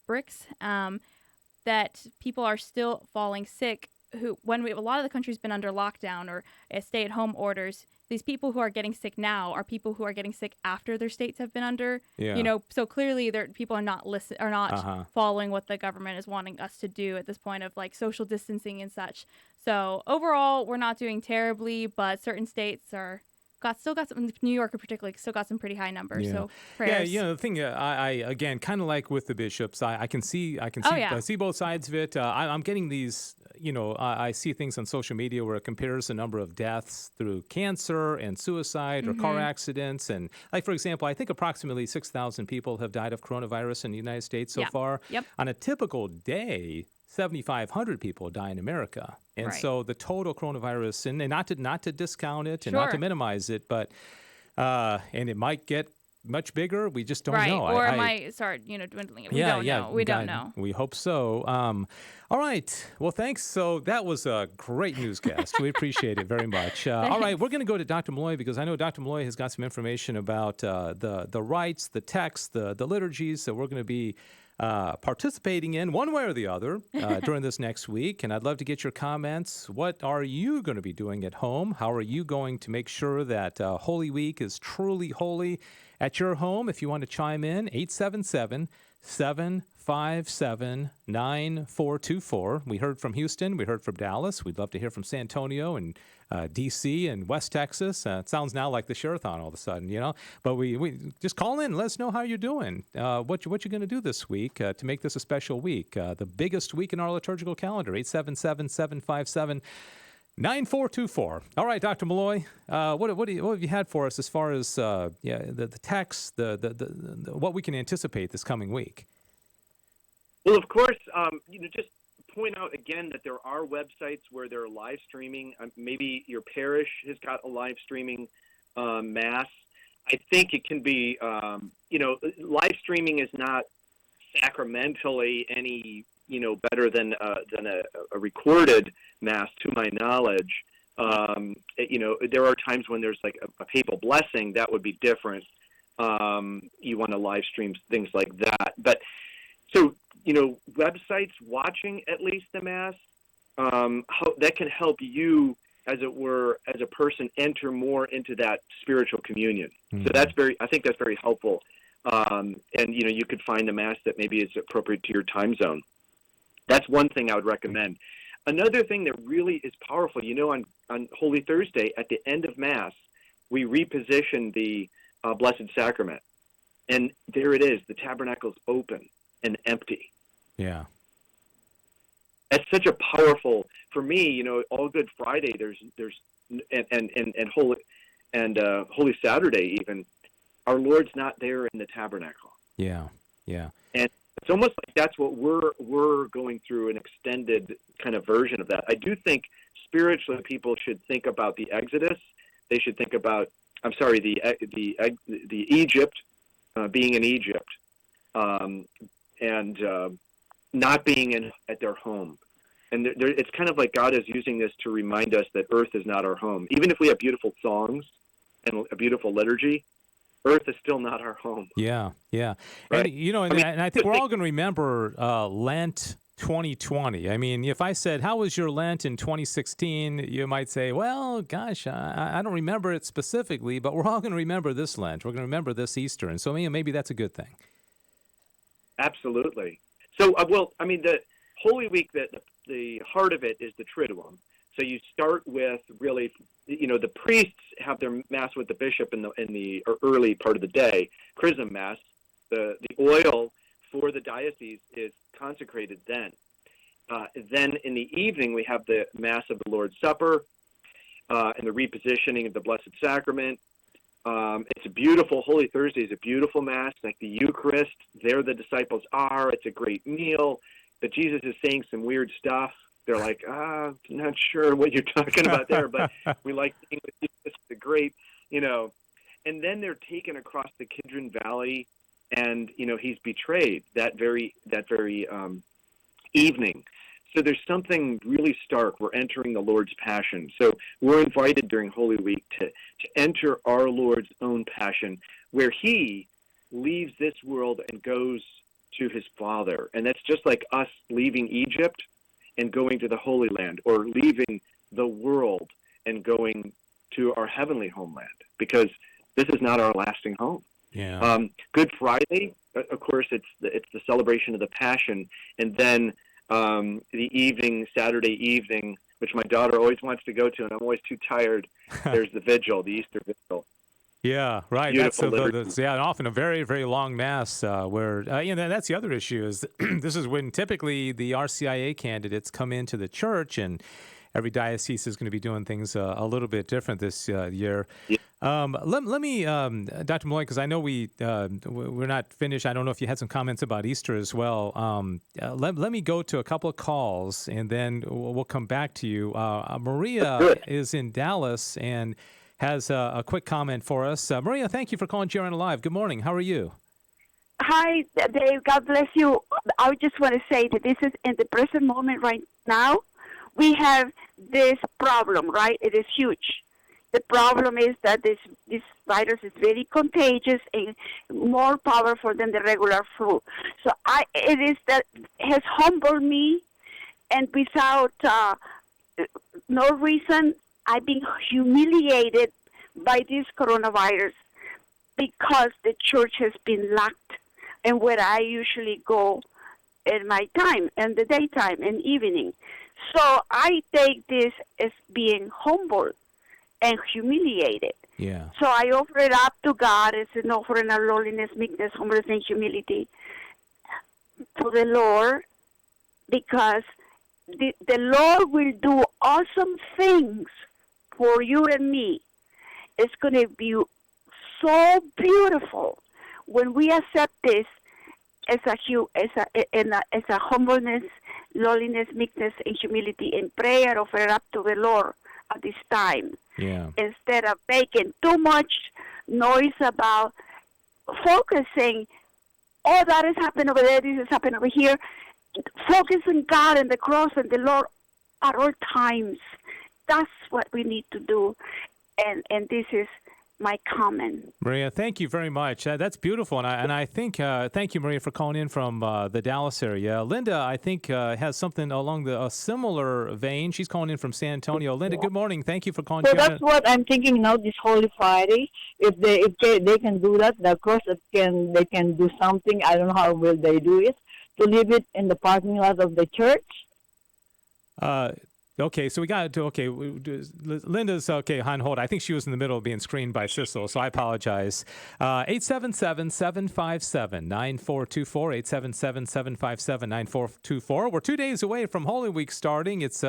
Speaker 6: Bricks, that people are still falling sick. A lot of the country's been under lockdown or stay-at-home orders. These people who are getting sick now are people who are getting sick after their states have been under.
Speaker 3: Yeah.
Speaker 6: So clearly, people are not following what the government is wanting us to do at this point of like social distancing and such. So overall, we're not doing terribly, but certain states still got some. New York, particularly, still got some pretty high numbers.
Speaker 3: Yeah.
Speaker 6: So prayers.
Speaker 3: Yeah, the thing, I again, kind of like with the bishops, I can see both sides of it. I'm getting these, I see things on social media where it compares the number of deaths through cancer and suicide or car accidents, and like for example, I think approximately 6,000 people have died of coronavirus in the United States so far.
Speaker 6: Yep.
Speaker 3: On a typical day, 7,500 people die in America. And so the total coronavirus, and not to discount it and not to minimize it, but and it might get much bigger. We just don't know.
Speaker 6: Or it might start, dwindling. We don't know. We don't know.
Speaker 3: We hope so. All right. Well, thanks. So that was a great newscast. We appreciate it very much. All right. We're going to go to Dr. Malloy because I know Dr. Malloy has got some information about the rites, the texts, the liturgies that we're going to be participating in one way or the other during this next week. And I'd love to get your comments. What are you going to be doing at home? How are you going to make sure that Holy Week is truly holy at your home? If you want to chime in, 877-757-9424. We heard from Houston. We heard from Dallas. We'd love to hear from San Antonio and D.C. and West Texas. It sounds now like the Share-a-thon all of a sudden, But we just call in and let us know how you're doing, what you're going to do this week to make this a special week, the biggest week in our liturgical calendar, 877-757-9424. All right, Dr. Malloy, what have you had for us as far as the text, the what we can anticipate this coming week?
Speaker 5: Well, of course, just point out again that there are websites where they're live streaming. Maybe your parish has got a live streaming mass. I think it can be, live streaming is not sacramentally any, better than a recorded mass, to my knowledge. There are times when there's like a papal blessing that would be different. You want to live stream things like that, but so. Websites watching at least the Mass, that can help you, as it were, as a person, enter more into that spiritual communion. Mm-hmm. So I think that's very helpful. And, you could find a Mass that maybe is appropriate to your time zone. That's one thing I would recommend. Another thing that really is powerful, on Holy Thursday, at the end of Mass, we reposition the Blessed Sacrament. And there it is. The tabernacle's open and empty.
Speaker 3: Yeah.
Speaker 5: That's such a powerful, for me, all Good Friday, there's Holy Saturday even, our Lord's not there in the tabernacle.
Speaker 3: Yeah. Yeah.
Speaker 5: And it's almost like that's what we're going through, an extended kind of version of that. I do think spiritually people should think about the Exodus. They should think about, the Egypt, being in Egypt. And not being at their home. And it's kind of like God is using this to remind us that earth is not our home. Even if we have beautiful songs and a beautiful liturgy, earth is still not our home.
Speaker 3: Yeah, yeah.
Speaker 5: Right?
Speaker 3: And I think we're all going to remember Lent 2020. I mean, if I said, how was your Lent in 2016, you might say, well, gosh, I don't remember it specifically, but we're all going to remember this Lent. We're going to remember this Easter. And so maybe that's a good thing.
Speaker 5: Absolutely. So, the Holy Week, the heart of it is the Triduum. So you start with really, the priests have their Mass with the bishop in the early part of the day, Chrism Mass. The oil for the diocese is consecrated then. Then in the evening, we have the Mass of the Lord's Supper. and the repositioning of the Blessed Sacrament. It's a beautiful, Holy Thursday is a beautiful Mass, like the Eucharist. There the disciples are. It's a great meal. But Jesus is saying some weird stuff. They're like, not sure what you're talking about there, but we like being with Jesus. It's a great, And then they're taken across the Kidron Valley, and, he's betrayed that very evening. So there's something really stark. We're entering the Lord's Passion. So we're invited during Holy Week to enter our Lord's own passion, where he leaves this world and goes to his Father. And that's just like us leaving Egypt and going to the Holy Land, or leaving the world and going to our heavenly homeland, because this is not our lasting home.
Speaker 3: Yeah.
Speaker 5: Good Friday, of course, it's the celebration of the Passion, and then the evening, Saturday evening, which my daughter always wants to go to, and I'm always too tired. There's the vigil, the Easter vigil.
Speaker 3: Yeah, right.
Speaker 5: Beautiful
Speaker 3: That's often a very, very long Mass where, that's the other issue is this is when typically the RCIA candidates come into the church, and every diocese is going to be doing things a little bit different this year. Yeah. Let me, Dr. Malloy, because I know we're not finished. I don't know if you had some comments about Easter as well. Let me go to a couple of calls, and then we'll come back to you. Maria is in Dallas and has a quick comment for us. Maria, thank you for calling GRN Live. Good morning. How are you?
Speaker 13: Hi, Dave. God bless you. I just want to say that this is in the present moment right now. We have this problem, right? It is huge. The problem is that this virus is very contagious and more powerful than the regular flu. So it is that has humbled me, and without no reason, I've been humiliated by this coronavirus because the church has been locked, and where I usually go in my time, in the daytime and evening. So I take this as being humbled and humiliated.
Speaker 3: Yeah.
Speaker 13: So I offer it up to God as an offering of lowliness, meekness, humbleness, and humility to the Lord, because the Lord will do awesome things for you and me. It's going to be so beautiful when we accept this as a humbleness, lowliness, meekness, and humility, and prayer, offer it up to the Lord at this time.
Speaker 3: Yeah.
Speaker 13: Instead of making too much noise about focusing, oh, that is happening over there, this is happening over here. Focus on God and the cross and the Lord at all times. That's what we need to do. And this is my comment.
Speaker 3: Maria, thank you very much. That's beautiful. And I think, thank you, Maria, for calling in from the Dallas area. Linda, I think, has something along a similar vein. She's calling in from San Antonio. Linda, good morning. Thank you for calling.
Speaker 14: So that's what I'm thinking now, this Holy Friday. If they can do that, of course, they can do something. I don't know how will they do it, to leave it in the parking lot of the church.
Speaker 3: Okay, so we got to, Linda's, on hold. I think she was in the middle of being screened by Sissel, so I apologize. 877-757-9424, 877-757-9424. We're 2 days away from Holy Week starting. It's,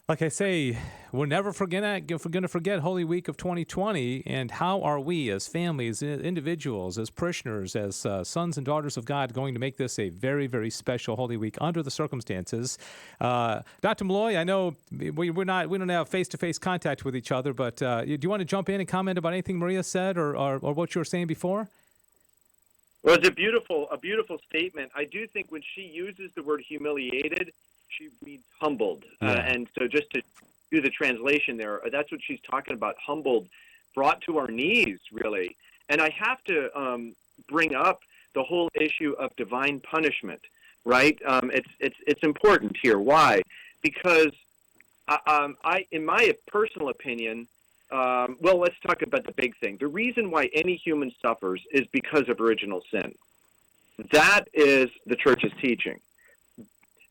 Speaker 3: like I say, we're never going to forget Holy Week of 2020, and how are we as families, individuals, as parishioners, as sons and daughters of God going to make this a very, very special Holy Week under the circumstances? Dr. Malloy, I know we don't have face-to-face contact with each other, but do you want to jump in and comment about anything Maria said or what you were saying before?
Speaker 5: Well, it's a beautiful statement. I do think when she uses the word humiliated, she reads humbled. And so just to do the translation there, that's what she's talking about, humbled, brought to our knees, really. And I have to bring up the whole issue of divine punishment, right? It's important here. Why? Because I, in my personal opinion, well, let's talk about the big thing. The reason why any human suffers is because of original sin. That is the church's teaching.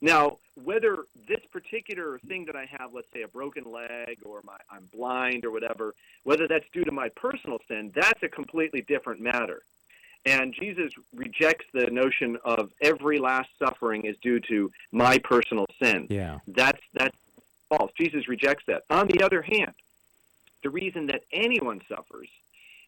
Speaker 5: Now, whether this particular thing that I have, let's say a broken leg or I'm blind or whatever, whether that's due to my personal sin, that's a completely different matter. And Jesus rejects the notion of every last suffering is due to my personal sin.
Speaker 3: Yeah.
Speaker 5: That's false. Jesus rejects that. On the other hand, the reason that anyone suffers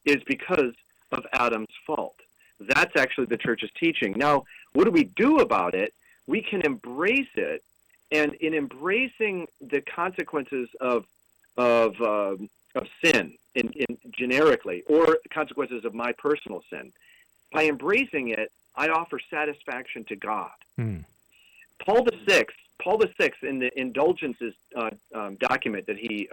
Speaker 5: is because of Adam's fault. That's actually the church's teaching. Now, what do we do about it? We can embrace it, and in embracing the consequences of sin, in generically, or consequences of my personal sin, by embracing it, I offer satisfaction to God. Paul VI, in the indulgences document that he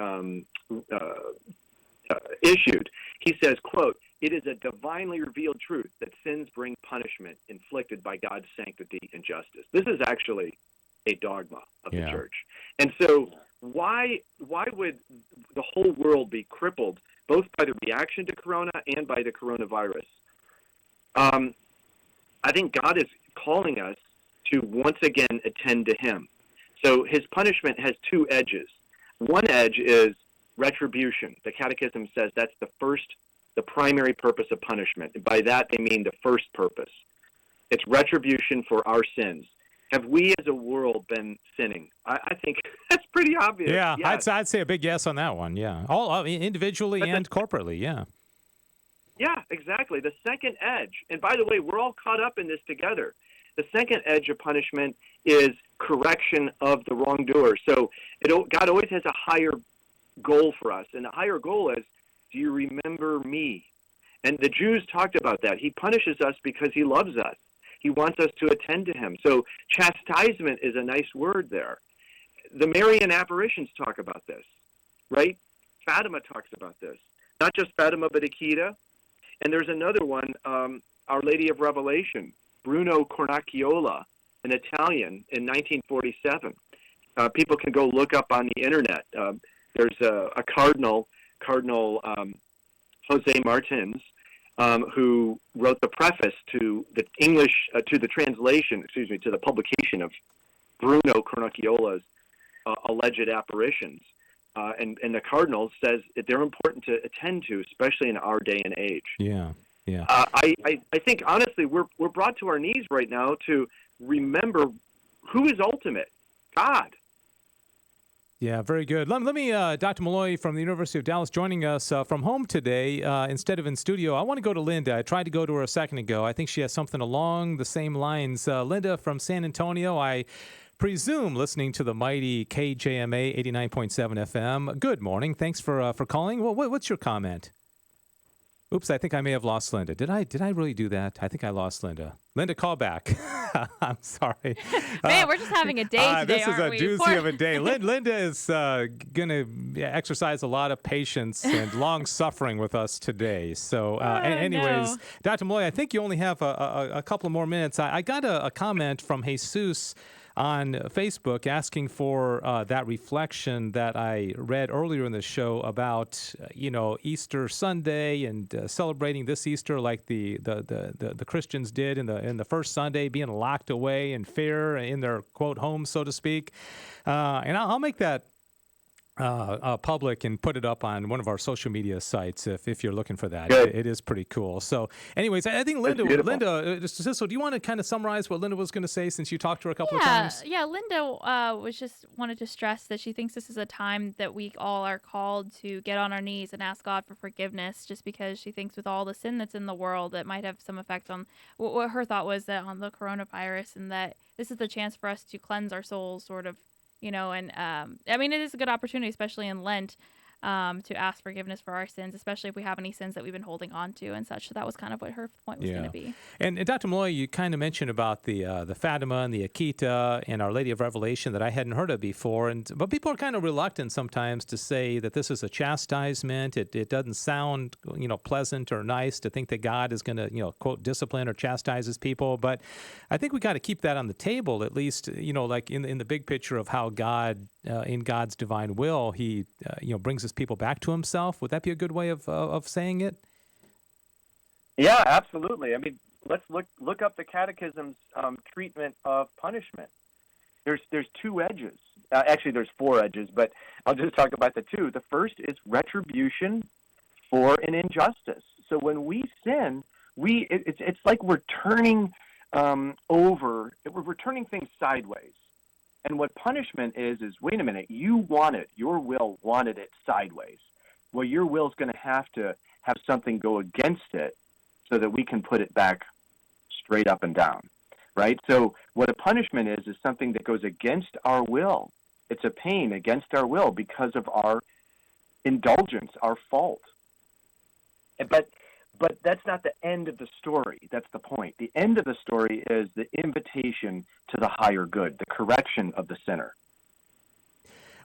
Speaker 5: issued, he says, quote, "It is a divinely revealed truth that sins bring punishment inflicted by God's sanctity and justice." This is actually a dogma of the church. And so why would the whole world be crippled both by the reaction to corona and by the coronavirus? I think God is calling us to once again attend to him. So his punishment has two edges. One edge is retribution. The Catechism says that's the primary purpose of punishment. And by that, they mean the first purpose. It's retribution for our sins. Have we as a world been sinning? I think that's pretty obvious.
Speaker 3: Yeah,
Speaker 5: yes.
Speaker 3: I'd say a big yes on that one, yeah. All individually and corporately, yeah.
Speaker 5: Yeah, exactly. The second edge, and by the way, we're all caught up in this together. The second edge of punishment is correction of the wrongdoer. So God always has a higher goal for us, and the higher goal is, do you remember me? And the Jews talked about that. He punishes us because he loves us. He wants us to attend to him. So chastisement is a nice word there. The Marian apparitions talk about this, right? Fatima talks about this. Not just Fatima, but Akita. And there's another one, Our Lady of Revelation, Bruno Cornacchiola, an Italian in 1947. People can go look up on the internet. There's a Cardinal Jose Martins, who wrote the preface to the English, to the publication of Bruno Cornacchiola's alleged apparitions. And the Cardinal says that they're important to attend to, especially in our day and age.
Speaker 3: Yeah.
Speaker 5: I think, honestly, we're brought to our knees right now to remember who is ultimate, God.
Speaker 3: Yeah, very good. Let me, Dr. Malloy from the University of Dallas joining us from home today instead of in studio. I want to go to Linda. I tried to go to her a second ago. I think she has something along the same lines. Linda from San Antonio, I presume listening to the mighty KJMA 89.7 FM. Good morning. Thanks for calling. Well, what's your comment? Oops, I think I may have lost Linda. Did I really do that? I think I lost Linda. Linda, call back. I'm sorry.
Speaker 6: Man, we're just having a day today,
Speaker 3: this is
Speaker 6: aren't
Speaker 3: a doozy of a day. Linda is going to exercise a lot of patience and long suffering with us today. So anyways,
Speaker 6: no.
Speaker 3: Dr. Malloy, I think you only have a couple of more minutes. I got a comment from Jesus on Facebook asking for that reflection that I read earlier in the show about, Easter Sunday and celebrating this Easter like the Christians did in the first Sunday, being locked away in fear in their, quote, home, so to speak. And I'll make that public and put it up on one of our social media sites if you're looking for that. It is pretty cool. So anyways, I think Linda, Cecil, do you want to kind of summarize what Linda was going to say since you talked to her a couple of times?
Speaker 6: Yeah, Linda wanted to stress that she thinks this is a time that we all are called to get on our knees and ask God for forgiveness, just because she thinks with all the sin that's in the world, it might have some effect on what her thought was that on the coronavirus, and that this is the chance for us to cleanse our souls, sort of. And it is a good opportunity, especially in Lent, to ask forgiveness for our sins, especially if we have any sins that we've been holding on to and such. So that was kind of what her point was going to be.
Speaker 3: And Dr. Malloy, you kind of mentioned about the Fatima and the Akita and Our Lady of Revelation that I hadn't heard of before. But people are kind of reluctant sometimes to say that this is a chastisement. It doesn't sound, pleasant or nice to think that God is going to, quote, discipline or chastise his people. But I think we got to keep that on the table, at least, like in the big picture of how God, in God's divine will, he, brings his people back to himself. Would that be a good way of saying it?
Speaker 5: Yeah, absolutely. I mean, let's look up the Catechism's treatment of punishment. There's two edges. Actually, there's four edges, but I'll just talk about the two. The first is retribution for an injustice. So when we sin, it's like we're turning we're turning things sideways. And what punishment is wait a minute, your will wanted it sideways. well, your will's going to have something go against it so that we can put it back straight up and down, right? So what a punishment is something that goes against our will. It's a pain against our will because of our indulgence, our fault. But that's not the end of the story. That's the point. The end of the story is the invitation to the higher good, the correction of the sinner.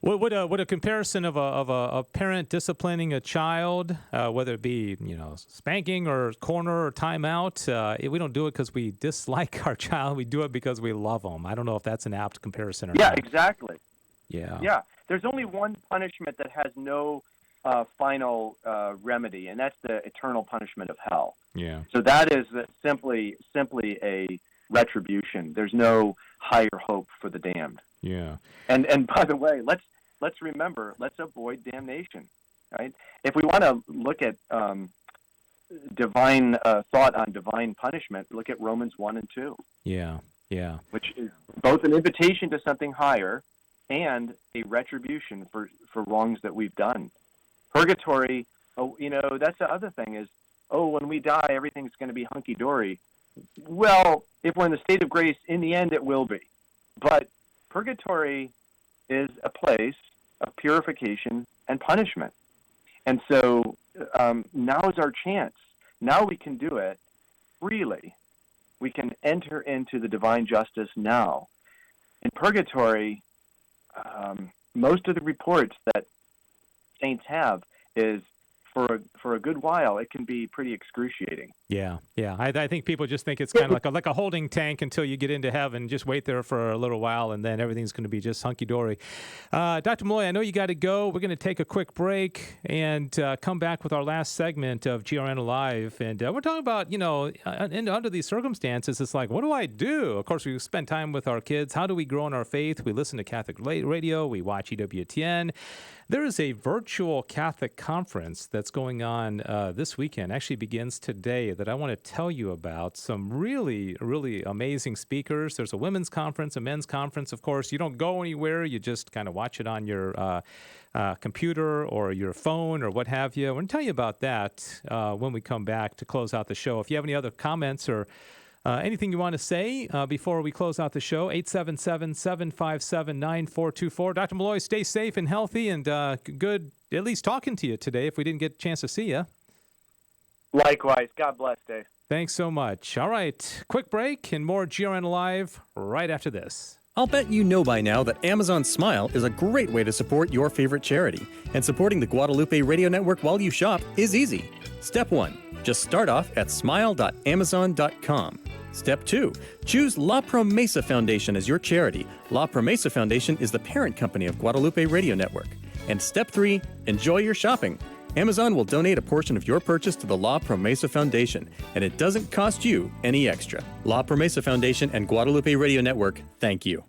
Speaker 3: Would a comparison of a parent disciplining a child, whether it be spanking or corner or timeout, we don't do it because we dislike our child. We do it because we love them. I don't know if that's an apt comparison or not.
Speaker 5: Yeah, exactly.
Speaker 3: Yeah.
Speaker 5: There's only one punishment that has no final remedy, and that's the eternal punishment of hell.
Speaker 3: Yeah.
Speaker 5: So that is simply a retribution. There's no higher hope for the damned.
Speaker 3: Yeah.
Speaker 5: And by the way, let's remember, let's avoid damnation, right? If we want to look at divine thought on divine punishment, look at Romans 1 and 2.
Speaker 3: Yeah.
Speaker 5: Which is both an invitation to something higher and a retribution for wrongs that we've done. Purgatory, that's the other thing is, when we die, everything's going to be hunky-dory. Well, if we're in the state of grace, in the end, it will be. But purgatory is a place of purification and punishment. And so now is our chance. Now we can do it freely. We can enter into the divine justice now. In purgatory, most of the reports that saints have is for a good while, it can be pretty excruciating.
Speaker 3: Yeah. I think people just think it's kind of like a holding tank until you get into heaven. Just wait there for a little while, and then everything's going to be just hunky-dory. Dr. Malloy, I know you got to go. We're going to take a quick break and come back with our last segment of GRN Alive. And we're talking about, under these circumstances, it's like, what do I do? Of course, we spend time with our kids. How do we grow in our faith? We listen to Catholic radio. We watch EWTN. There is a virtual Catholic conference that's going on this weekend, actually begins today, that I want to tell you about. Some really, really amazing speakers. There's a women's conference, a men's conference. Of course, you don't go anywhere. You just kind of watch it on your computer or your phone or what have you. I want to tell you about that when we come back to close out the show. If you have any other comments or anything you want to say before we close out the show, 877-757-9424. Dr. Malloy, stay safe and healthy, and good at least talking to you today if we didn't get a chance to see you.
Speaker 5: Likewise. God bless, Dave.
Speaker 3: Thanks so much. All right, quick break and more GRN Alive right after this.
Speaker 15: I'll bet you know by now that Amazon Smile is a great way to support your favorite charity. And supporting the Guadalupe Radio Network while you shop is easy. Step 1. Just start off at smile.amazon.com. Step 2. Choose La Promesa Foundation as your charity. La Promesa Foundation is the parent company of Guadalupe Radio Network. And Step 3. Enjoy your shopping. Amazon will donate a portion of your purchase to the La Promesa Foundation, and it doesn't cost you any extra. La Promesa Foundation and Guadalupe Radio Network, thank you.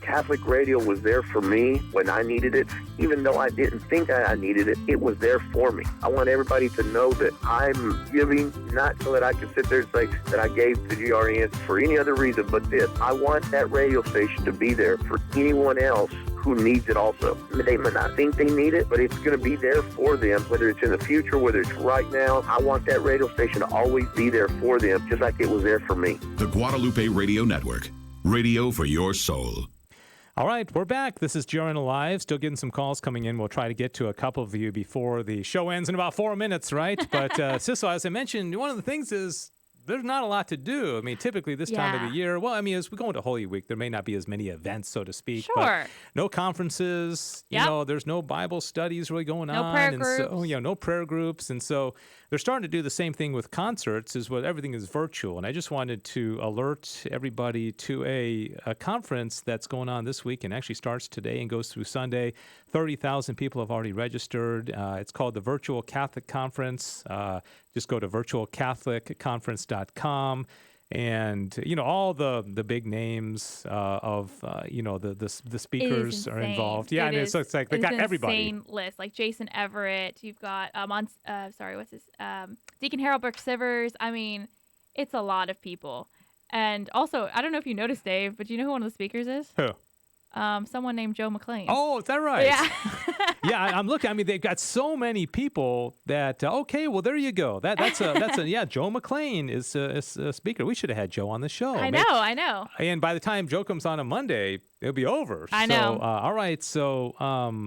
Speaker 16: Catholic radio was there for me when I needed it. Even though I didn't think I needed it, it was there for me. I want everybody to know that I'm giving, not so that I can sit there and say that I gave to GRN for any other reason but this. I want that radio station to be there for anyone else who needs it also. They may not think they need it, but it's going to be there for them, whether it's in the future, whether it's right now. I want that radio station to always be there for them, just like it was there for me.
Speaker 12: The Guadalupe Radio Network. Radio for your soul.
Speaker 3: All right, we're back. This is GRN Alive. Still getting some calls coming in. We'll try to get to a couple of you before the show ends in about 4 minutes, right? But, Sissel, as I mentioned, one of the things is there's not a lot to do. I mean, typically this time of the year, well, I mean, as we go into Holy Week, there may not be as many events, so to speak.
Speaker 6: Sure.
Speaker 3: But no conferences. You know, there's no Bible studies really going on.
Speaker 6: No prayer groups.
Speaker 3: So, no prayer groups. And so they're starting to do the same thing with concerts, is what everything is virtual. And I just wanted to alert everybody to a conference that's going on this week and actually starts today and goes through Sunday. 30,000 people have already registered. It's called the Virtual Catholic Conference. Just go to virtualcatholicconference.com. And, all the big names of, the speakers are involved. Yeah, and it's like they got everybody.
Speaker 6: Insane list, like Jason Everett. You've got, Deacon Harold Burke-Sivers. I mean, it's a lot of people. And also, I don't know if you noticed, Dave, but do you know who one of the speakers is?
Speaker 3: Who?
Speaker 6: someone named Joe McLean.
Speaker 3: Oh, is that right?
Speaker 6: Yeah.
Speaker 3: Yeah, I'm looking. I mean, they've got so many people that. Okay, well, there you go. That's a yeah. Joe McLean is a speaker. We should have had Joe on the show.
Speaker 6: I know.
Speaker 3: And by the time Joe comes on Monday, it'll be over.
Speaker 6: I know.
Speaker 3: So, all right. So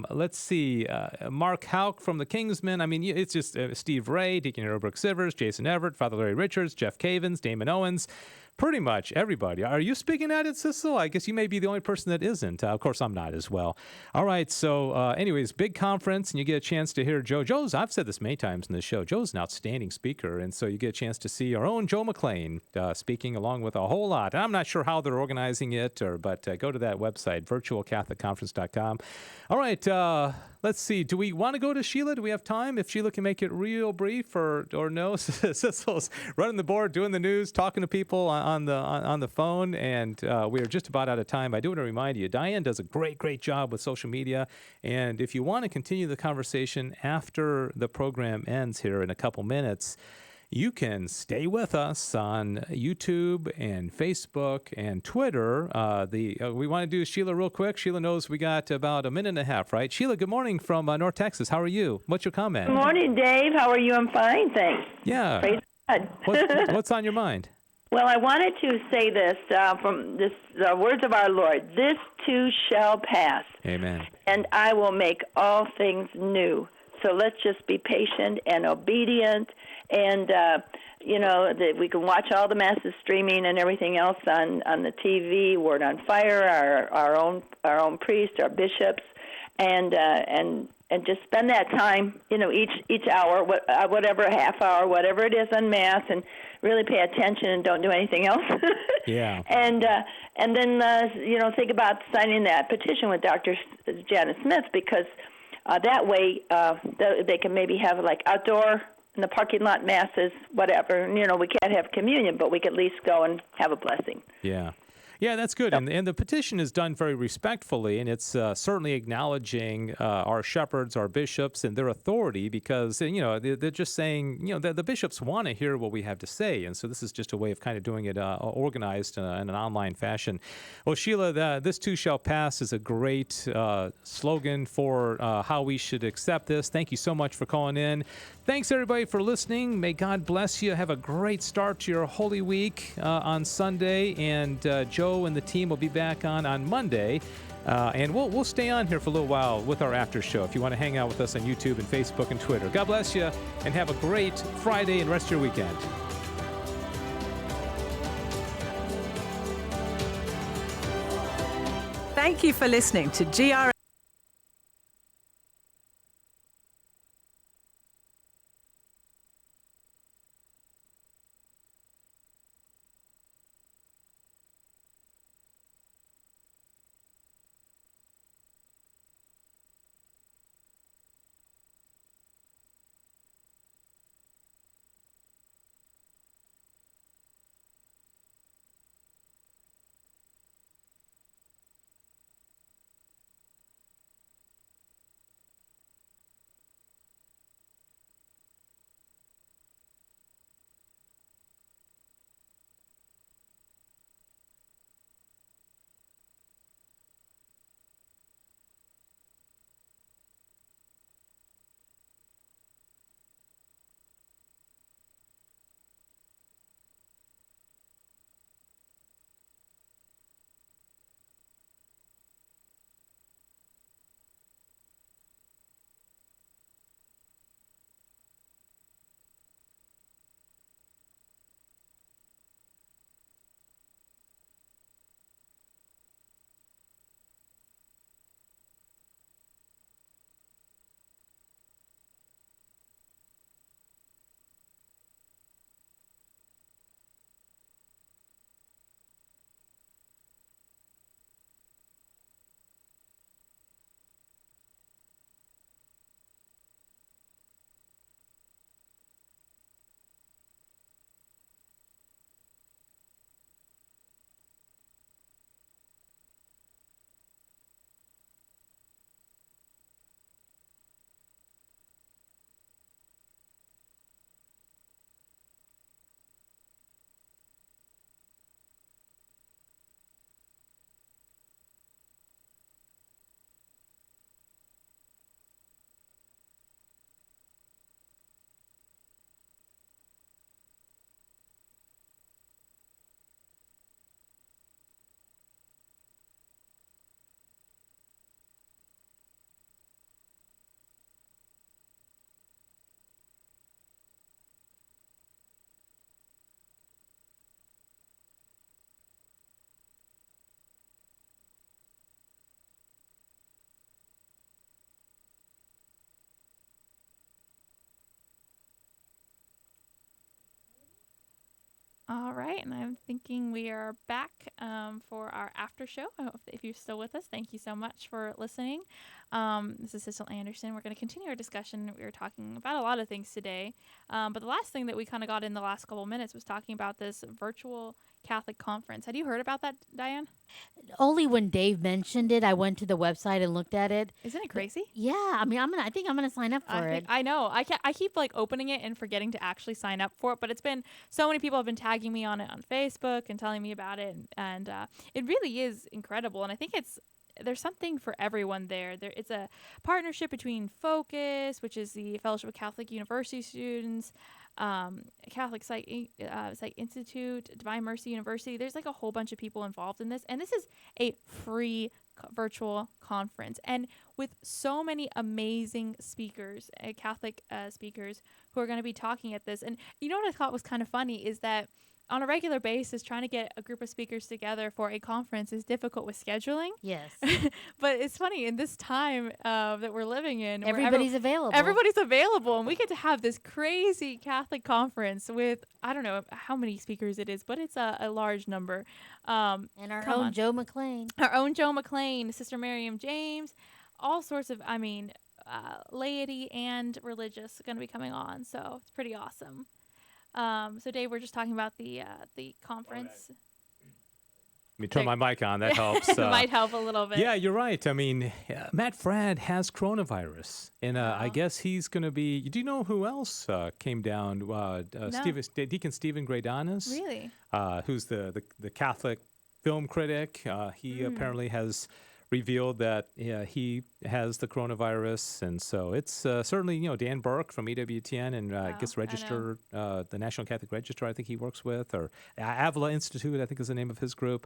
Speaker 3: let's see. Mark Houck from the Kingsmen. I mean, it's just Steve Ray, Deacon Hero Brooke Sivers, Jason Everett, Father Larry Richards, Jeff Cavins, Damon Owens. Pretty much everybody. Are you speaking at it, Sissel? I guess you may be the only person that isn't. Of course, I'm not as well. All right. So, anyways, big conference, and you get a chance to hear Joe. I've said this many times in the show. Joe's an outstanding speaker, and so you get a chance to see our own Joe McLean speaking along with a whole lot. And I'm not sure how they're organizing it, but go to that website, virtualcatholicconference.com. All right. Let's see. Do we want to go to Sheila? Do we have time? If Sheila can make it real brief, or no? Sissel's running the board, doing the news, talking to people on the phone, and we are just about out of time. I do want to remind you, Diane does a great job with social media, and if you want to continue the conversation after the program ends here in a couple minutes, you can stay with us on YouTube and Facebook and Twitter. We want to do Sheila real quick. Sheila knows we got about a minute and a half, right? Sheila, good morning from North Texas. How are you? What's your comment?
Speaker 17: Good morning, Dave. How are you? I'm fine, thanks.
Speaker 3: Yeah.
Speaker 17: Praise God.
Speaker 3: What's on your mind?
Speaker 17: Well, I wanted to say this from the words of our Lord. This too shall pass.
Speaker 3: Amen.
Speaker 17: And I will make all things new. So let's just be patient and obedient. And, we can watch all the masses streaming and everything else on the TV, Word on Fire, our own priests, our bishops, and just spend that time, each hour, whatever, half hour, whatever it is on Mass, and really pay attention and don't do anything else.
Speaker 3: Yeah.
Speaker 17: And then, think about signing that petition with Dr. Janet Smith, because that way they can maybe have like outdoor in the parking lot masses, whatever. We can't have communion, but we can at least go and have a blessing.
Speaker 3: Yeah. Yeah, that's good. And the petition is done very respectfully, and it's certainly acknowledging our shepherds, our bishops, and their authority, because, they're just saying, the bishops want to hear what we have to say. And so this is just a way of kind of doing it organized in an online fashion. Well, Sheila, this too shall pass is a great slogan for how we should accept this. Thank you so much for calling in. Thanks, everybody, for listening. May God bless you. Have a great start to your Holy Week on Sunday. And Joe and the team will be back on Monday. And we'll stay on here for a little while with our after show if you want to hang out with us on YouTube and Facebook and Twitter. God bless you, and have a great Friday and rest of your weekend.
Speaker 4: Thank you for listening to GRN.
Speaker 6: All right, and I'm thinking we are back for our after show. I hope if you're still with us, thank you so much for listening. This is Cecil Anderson. We're going to continue our discussion. We were talking about a lot of things today, but the last thing that we kind of got in the last couple minutes was talking about this virtual Catholic conference. Had you heard about that, Diane?
Speaker 18: Only when Dave mentioned it, I went to the website and looked at it.
Speaker 6: Isn't it crazy?
Speaker 18: Yeah, I mean, I think I'm gonna sign up for it.
Speaker 6: I know. I keep like opening it and forgetting to actually sign up for it. But it's been so many people have been tagging me on it on Facebook and telling me about it, and it really is incredible. And I think there's something for everyone there. It's a partnership between Focus, which is the Fellowship of Catholic University Students, Catholic Psych Institute, Divine Mercy University. There's like a whole bunch of people involved in this, and this is a free virtual conference, and with so many amazing speakers, Catholic speakers who are going to be talking at this. And you know what I thought was kind of funny is that on a regular basis, trying to get a group of speakers together for a conference is difficult with scheduling.
Speaker 18: Yes.
Speaker 6: But it's funny, in this time that we're living in, where
Speaker 18: Everybody's available.
Speaker 6: Everybody's available, and we get to have this crazy Catholic conference with, I don't know how many speakers it is, but it's a large number.
Speaker 18: And our own Joe McClain.
Speaker 6: Our own Joe McClain, Sister Miriam James, all sorts of, laity and religious are going to be coming on, so it's pretty awesome. So Dave, we're just talking about the conference.
Speaker 3: Let me turn my mic on. That helps.
Speaker 6: Might help a little bit.
Speaker 3: Yeah, you're right. I mean, Matt Fradd has coronavirus, and I guess he's going to be. Do you know who else came down?
Speaker 6: No.
Speaker 3: Deacon Stephen Gradanis.
Speaker 6: Really?
Speaker 3: Who's the Catholic film critic? He apparently has revealed that he has the coronavirus, and so it's certainly Dan Burke from EWTN and I guess Register, the National Catholic Register, I think he works with, or Avila Institute, I think is the name of his group.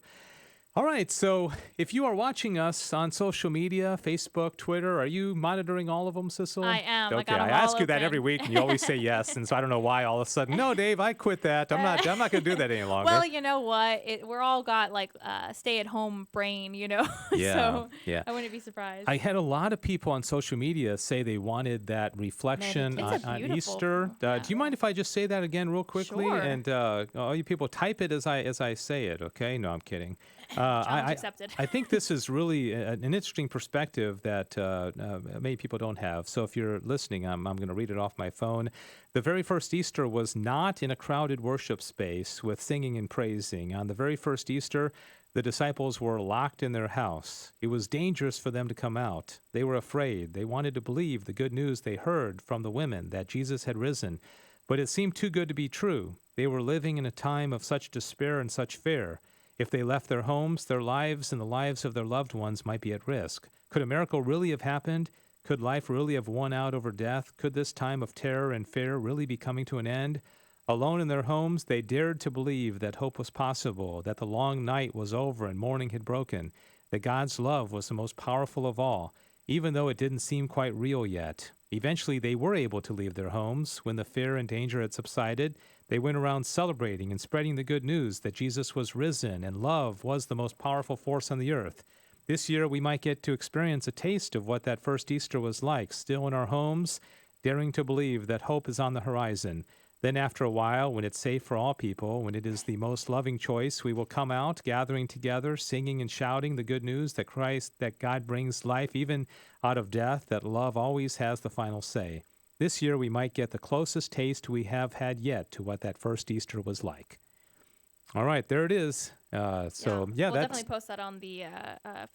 Speaker 3: All right, so if you are watching us on social media, Facebook, Twitter, are you monitoring all of them, Cecil?
Speaker 6: I am.
Speaker 3: Okay, I ask you that every week, and you always say yes, and so I don't know why all of a sudden, no, Dave, I quit that. I'm not going to do that any longer.
Speaker 6: Well, you know what? We're all got like stay-at-home brain,
Speaker 3: Yeah,
Speaker 6: so
Speaker 3: yeah.
Speaker 6: I wouldn't be surprised.
Speaker 3: I had a lot of people on social media say they wanted that reflection on Easter. Do you mind if I just say that again real quickly?
Speaker 6: Sure.
Speaker 3: And all you people type it as I say it, okay? No, I'm kidding. I think this is really an interesting perspective that many people don't have. So if you're listening, I'm going to read it off my phone. The very first Easter was not in a crowded worship space with singing and praising. On the very first Easter, the disciples were locked in their house. It was dangerous for them to come out. They were afraid. They wanted to believe the good news they heard from the women that Jesus had risen. But it seemed too good to be true. They were living in a time of such despair and such fear. If they left their homes, their lives and the lives of their loved ones might be at risk. Could a miracle really have happened? Could life really have won out over death? Could this time of terror and fear really be coming to an end? Alone in their homes, they dared to believe that hope was possible, that the long night was over and morning had broken, that God's love was the most powerful of all, even though it didn't seem quite real yet. Eventually, they were able to leave their homes. When the fear and danger had subsided, they went around celebrating and spreading the good news that Jesus was risen and love was the most powerful force on the earth. This year, we might get to experience a taste of what that first Easter was like, still in our homes, daring to believe that hope is on the horizon. Then after a while, when it's safe for all people, when it is the most loving choice, we will come out, gathering together, singing and shouting the good news that God brings life even out of death, that love always has the final say. This year, we might get the closest taste we have had yet to what that first Easter was like. All right, there it is.
Speaker 6: We'll definitely post that on the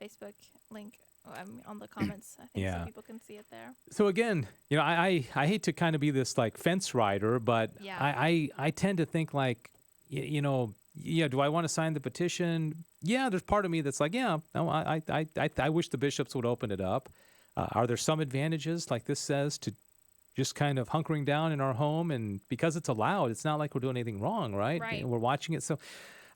Speaker 6: Facebook link on the comments. I think so people can see it there.
Speaker 3: So again, I hate to kind of be this like fence rider, but I tend to think like, do I want to sign the petition? Yeah, there's part of me that's like, I wish the bishops would open it up. Are there some advantages, like this says, to just kind of hunkering down in our home? And because it's allowed, it's not like we're doing anything wrong, right? We're watching it. So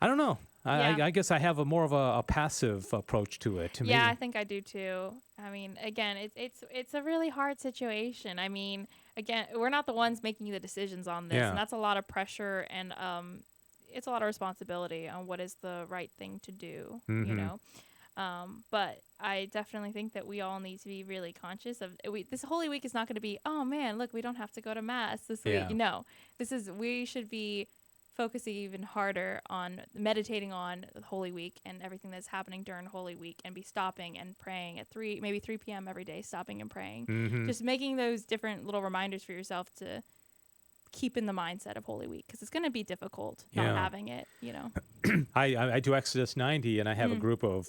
Speaker 3: I don't know. I guess I have more of a passive approach to it. To me.
Speaker 6: I think I do too. I mean, again, it's a really hard situation. I mean, again, we're not the ones making the decisions on this, and that's a lot of pressure, and it's a lot of responsibility on what is the right thing to do. But I definitely think that we all need to be really conscious of this Holy Week is not going to be, oh man, look, we don't have to go to Mass this week. No, we should be focusing even harder on meditating on Holy Week and everything that's happening during Holy Week, and be stopping and praying at maybe 3 p.m. every day, stopping and praying.
Speaker 3: Mhm.
Speaker 6: Just making those different little reminders for yourself to keep in the mindset of Holy Week, because it's going to be difficult not
Speaker 3: Yeah.
Speaker 6: having it, you know.
Speaker 3: I do Exodus 90, and I have a
Speaker 6: Mm.
Speaker 3: group of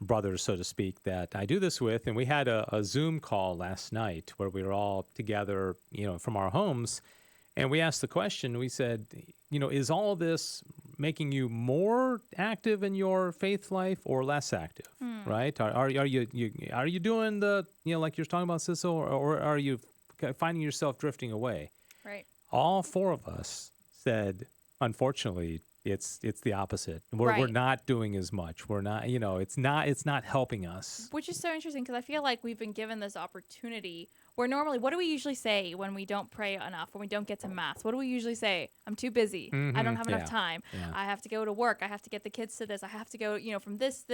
Speaker 3: brothers, so to speak, that I do this with, and we had a Zoom call last night where we were all together, from our homes, and we asked the question. We said, is all this making you more active in your faith life or less active? Right? Are you doing the like you're talking about, Sissel, or are you finding yourself drifting away?
Speaker 6: Right.
Speaker 3: All four of us said, unfortunately, it's the opposite. We're
Speaker 6: Right.
Speaker 3: not doing as much. We're not, it's not helping us.
Speaker 6: Which is so interesting, because I feel like we've been given this opportunity where normally, what do we usually say when we don't pray enough, when we don't get to Mass? What do we usually say? I'm too busy. I don't
Speaker 3: Mhm.
Speaker 6: have enough
Speaker 3: Yeah.
Speaker 6: time.
Speaker 3: Yeah.
Speaker 6: I have to go to work. I have to get the kids to this. I have to go, from this.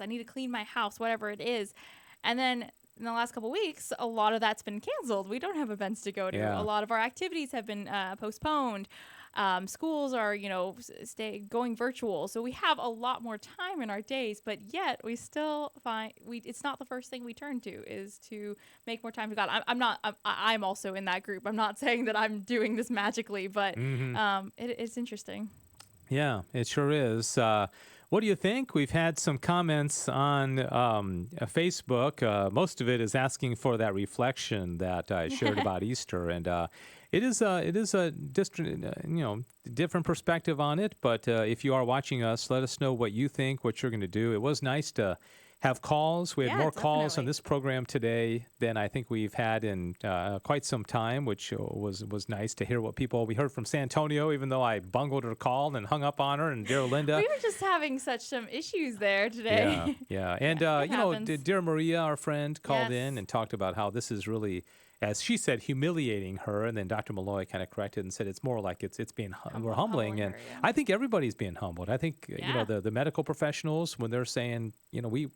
Speaker 6: I need to clean my house, whatever it is. And then in the last couple of weeks, a lot of that's been canceled. We don't have events to go to.
Speaker 3: Yeah.
Speaker 6: A lot of our activities have been postponed. Schools are, going virtual. So we have a lot more time in our days, but yet we still find it's not the first thing we turn to, is to make more time to God. I'm also in that group. I'm not saying that I'm doing this magically, but it's interesting.
Speaker 3: Yeah, it sure is. What do you think? We've had some comments on Facebook. Most of it is asking for that reflection that I shared about Easter, and it is a different perspective on it. But if you are watching us, let us know what you think, what you're going to do. It was nice to have calls. We had more calls on this program today than I think we've had in quite some time, which was nice to hear what we heard from San Antonio, even though I bungled her call and hung up on her, and dear Linda.
Speaker 6: We were just having some issues there today.
Speaker 3: Yeah. And,
Speaker 6: happens.
Speaker 3: dear Maria, our friend, called
Speaker 6: Yes.
Speaker 3: in and talked about how this is really, as she said, humiliating her. And then Dr. Malloy kind of corrected and said it's more like it's being we're humbling. And I think everybody's being humbled. I think, the medical professionals, when they're saying, we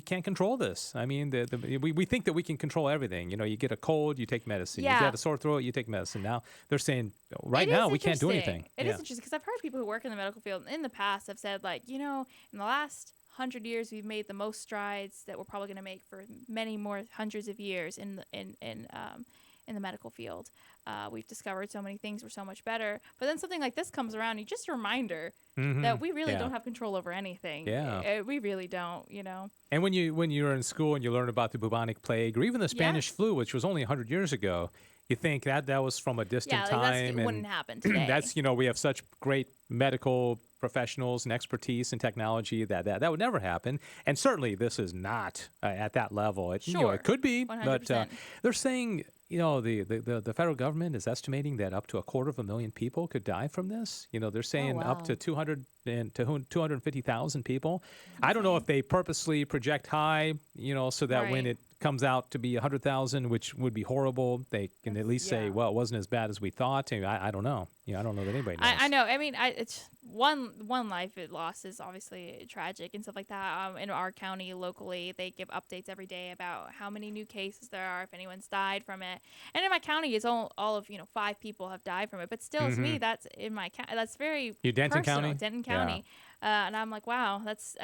Speaker 3: can't control this. I mean, we think that we can control everything. You get a cold, you take medicine. You
Speaker 6: Yeah.
Speaker 3: get a sore throat, you take medicine. Now they're saying right
Speaker 6: It
Speaker 3: now
Speaker 6: is
Speaker 3: we can't do
Speaker 6: interesting.
Speaker 3: anything.
Speaker 6: It is interesting, because I've heard people who work in the medical field in the past have said, like, in the last 100 years, we've made the most strides that we're probably going to make for many more hundreds of years in the medical field. We've discovered so many things. We're so much better. But then something like this comes around, and just a reminder that we really don't have control over anything.
Speaker 3: Yeah.
Speaker 6: We really don't,
Speaker 3: And when you're in school and you learn about the bubonic plague or even the Spanish flu, which was only 100 years ago, you think that was from a distant time.
Speaker 6: It wouldn't happen today.
Speaker 3: That's we have such great medical professionals and expertise and technology that would never happen. And certainly this is not at that level. It could be,
Speaker 6: 100%.
Speaker 3: but they're saying the federal government is estimating that up to 250,000 people could die from this. They're saying up to 250,000 people. I don't know if they purposely project high, so that when it comes out to be 100,000, which would be horrible, they can at least say, well, it wasn't as bad as we thought. I don't know. I don't know that anybody knows.
Speaker 6: I know. I mean, it's one life it lost is obviously tragic and stuff like that. In our county locally, they give updates every day about how many new cases there are, if anyone's died from it. And in my county, it's all of 5 people have died from it. But still, to me, that's in my county. That's very
Speaker 3: Denton
Speaker 6: personal.
Speaker 3: County?
Speaker 6: Denton County. And I'm like, wow, that's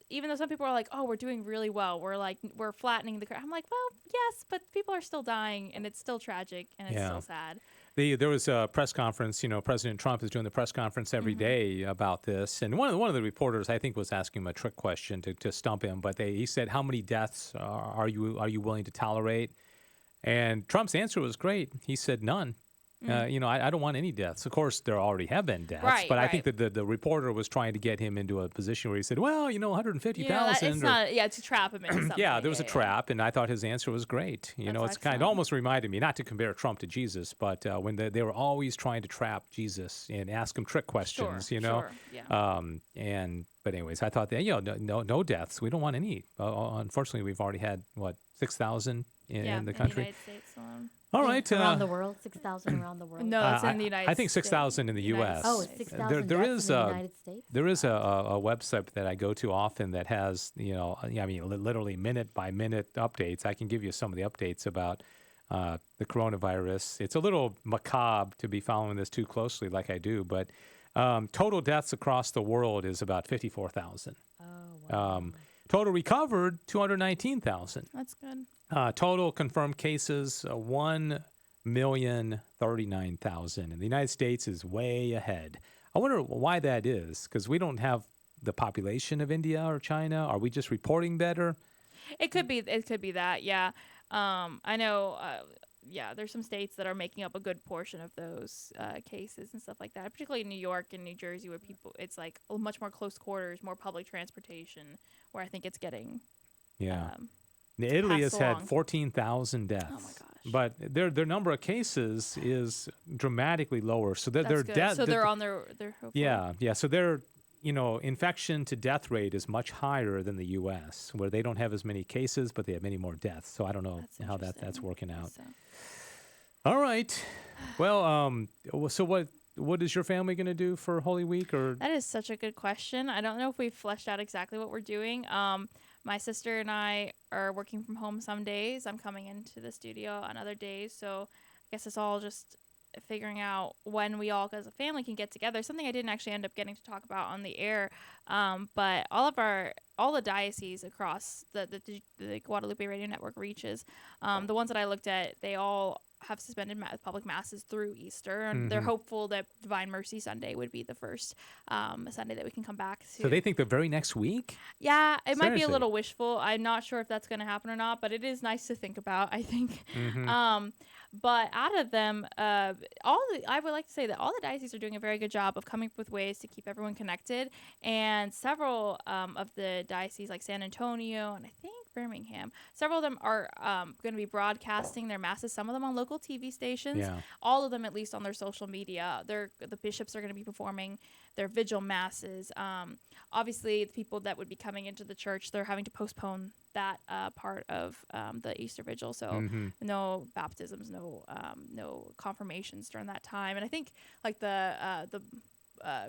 Speaker 6: even though some people are like, oh, we're doing really well, we're flattening the curve. I'm like, well, yes, but people are still dying, and it's still tragic, and it's still sad.
Speaker 3: There was a press conference. President Trump is doing the press conference every day about this, and one of the reporters, I think, was asking him a trick question to stump him. But he said, "How many deaths are you willing to tolerate?" And Trump's answer was great. He said, "None." I don't want any deaths. Of course, there already have been deaths, but I think that the reporter was trying to get him into a position where he said, well, 150,000.
Speaker 6: To trap him into something.
Speaker 3: There was a trap, and I thought his answer was great. It's kind of almost reminded me, not to compare Trump to Jesus, but when they were always trying to trap Jesus and ask him trick questions,
Speaker 6: Sure.
Speaker 3: But anyways, I thought that, no deaths. We don't want any. Unfortunately, we've already had, 6,000 in the country?
Speaker 6: In the United States alone.
Speaker 3: All right.
Speaker 18: Around the world? 6,000 around the world?
Speaker 6: No, it's in the United States.
Speaker 3: I think 6,000 in the U.S.
Speaker 18: Oh, it's 6,000
Speaker 3: there
Speaker 18: deaths
Speaker 3: is
Speaker 18: in the United States?
Speaker 3: There is a website that I go to often that has, literally minute-by-minute updates. I can give you some of the updates about the coronavirus. It's a little macabre to be following this too closely like I do, but Total deaths across the world is about 54,000.
Speaker 18: Oh, wow.
Speaker 3: Total recovered, 219,000.
Speaker 6: That's good.
Speaker 3: Total confirmed cases, 1,039,000. And the United States is way ahead. I wonder why that is, because we don't have the population of India or China. Are we just reporting better?
Speaker 6: It could be that, yeah. I know, there's some states that are making up a good portion of those cases and stuff like that, particularly in New York and New Jersey, where it's like much more close quarters, more public transportation, where I think it's getting
Speaker 3: Italy has
Speaker 6: passed
Speaker 3: had
Speaker 6: along.
Speaker 3: 14,000 deaths.
Speaker 6: Oh my gosh.
Speaker 3: But their number of cases is dramatically lower. So
Speaker 6: That's
Speaker 3: their
Speaker 6: good.
Speaker 3: death.
Speaker 6: So they're on their hopefully.
Speaker 3: Yeah. So their infection to death rate is much higher than the U.S., where they don't have as many cases, but they have many more deaths. So I don't know how that's working out.
Speaker 6: So.
Speaker 3: All right. Well, so what is your family going to do for Holy Week? Or
Speaker 6: That is such a good question. I don't know if we've fleshed out exactly what we're doing. My sister and I are working from home some days. I'm coming into the studio on other days. So I guess it's all just figuring out when we all, as a family, can get together. Something I didn't actually end up getting to talk about on the air. But all the dioceses across the Guadalupe Radio Network reaches, the ones that I looked at, they all have suspended public masses through Easter, and they're hopeful that Divine Mercy Sunday would be the first Sunday that we can come back to.
Speaker 3: So they think the very next week?
Speaker 6: Yeah, it might be a
Speaker 3: Seriously?
Speaker 6: little wishful. I'm not sure if that's going to happen or not, but it is nice to think about, I think. But out of them, I would like to say that all the dioceses are doing a very good job of coming up with ways to keep everyone connected, and several of the dioceses, like San Antonio and I think Birmingham, several of them are going to be broadcasting their masses, some of them on local TV stations, all of them at least on their social media. The bishops are going to be performing their vigil masses. Obviously, the people that would be coming into the church, they're having to postpone that part of the Easter Vigil, so no baptisms, no confirmations during that time. And I think like the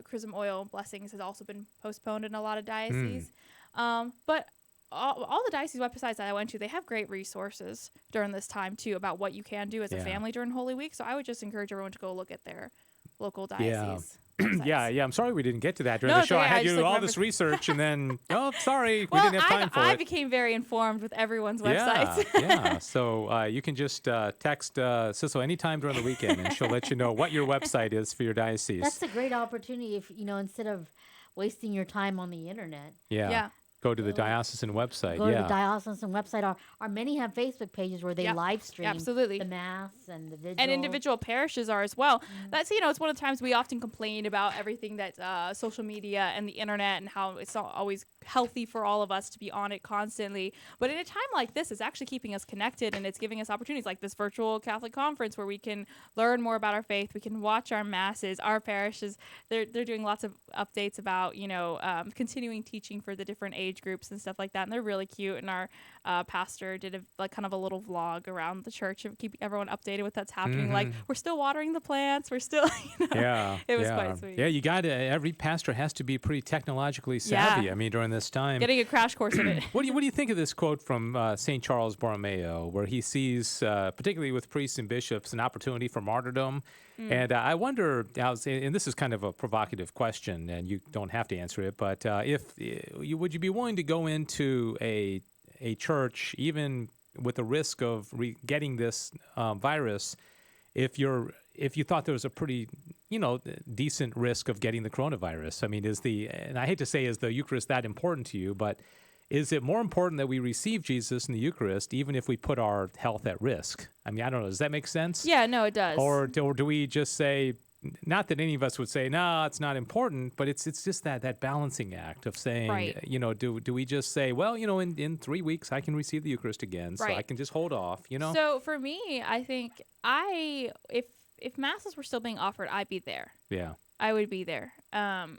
Speaker 6: chrism oil blessings has also been postponed in a lot of dioceses. But all the diocese websites that I went to, they have great resources during this time too about what you can do as a family during Holy Week. So I would just encourage everyone to go look at their local diocese.
Speaker 3: Yeah, I'm sorry we didn't get to that during the show.
Speaker 6: Okay,
Speaker 3: I had you do all
Speaker 6: remember-
Speaker 3: this research, and then, sorry, we
Speaker 6: Well,
Speaker 3: didn't have time for
Speaker 6: I
Speaker 3: it.
Speaker 6: became very informed with everyone's websites.
Speaker 3: Yeah. So you can just text Sissel anytime during the weekend, and she'll let you know what your website is for your diocese.
Speaker 18: That's a great opportunity if, instead of wasting your time on the internet.
Speaker 3: Yeah. Go to the diocesan website.
Speaker 18: Go to the diocesan website. Or many have Facebook pages where they live stream
Speaker 6: absolutely.
Speaker 18: the Mass and the Vigil.
Speaker 6: And individual parishes are as well. That's, it's one of the times we often complain about everything that social media and the internet and how it's not always healthy for all of us to be on it constantly. But in a time like this, it's actually keeping us connected, and it's giving us opportunities like this virtual Catholic conference where we can learn more about our faith. We can watch our masses, our parishes. They're doing lots of updates about, continuing teaching for the different age groups and stuff like that. And they're really cute. And our pastor did kind of a little vlog around the church and keep everyone updated with what's happening. Like, we're still watering the plants. We're still, it was quite sweet.
Speaker 3: Yeah, you got to, every pastor has to be pretty technologically savvy.
Speaker 6: Yeah.
Speaker 3: I mean, during this time.
Speaker 6: Getting a crash course in it.
Speaker 3: What do you think of this quote from St. Charles Borromeo, where he sees, particularly with priests and bishops, an opportunity for martyrdom? And I wonder, and this is kind of a provocative question, and you don't have to answer it, but would you be willing to go into a church, even with the risk of getting this virus, if you thought there was a pretty, decent risk of getting the coronavirus? I mean, and I hate to say, is the Eucharist that important to you, but is it more important that we receive Jesus in the Eucharist, even if we put our health at risk? I mean, I don't know. Does that make sense?
Speaker 6: Yeah, no, it does.
Speaker 3: Or do we just say, not that any of us would say, no, it's not important, but it's just that balancing act of saying,
Speaker 6: Right.
Speaker 3: Do we just say, well, in 3 weeks I can receive the Eucharist again, so I can just hold off,
Speaker 6: So for me, I think if masses were still being offered, I'd be there.
Speaker 3: Yeah.
Speaker 6: I would be there. 100%.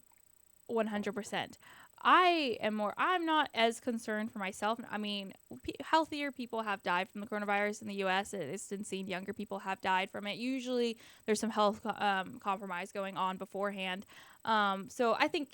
Speaker 6: I'm not as concerned for myself. I mean, healthier people have died from the coronavirus in the U.S. It's been seen younger people have died from it. Usually there's some health compromise going on beforehand. So I think,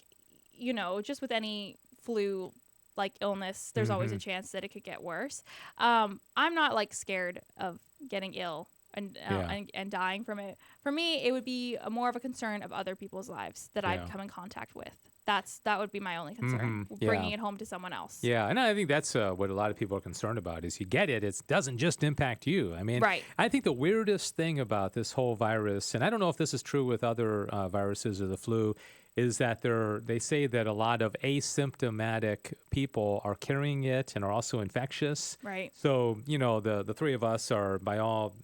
Speaker 6: just with any flu like illness, there's always a chance that it could get worse. I'm not scared of getting ill and dying from it. For me, it would be more of a concern of other people's lives that I've come in contact with. That would be my only concern, bringing it home to someone else.
Speaker 3: Yeah, and I think that's what a lot of people are concerned about is you get it. It doesn't just impact you. I mean, I think the weirdest thing about this whole virus, and I don't know if this is true with other viruses or the flu, is that they say that a lot of asymptomatic people are carrying it and are also infectious.
Speaker 6: Right.
Speaker 3: So, the three of us are, by all,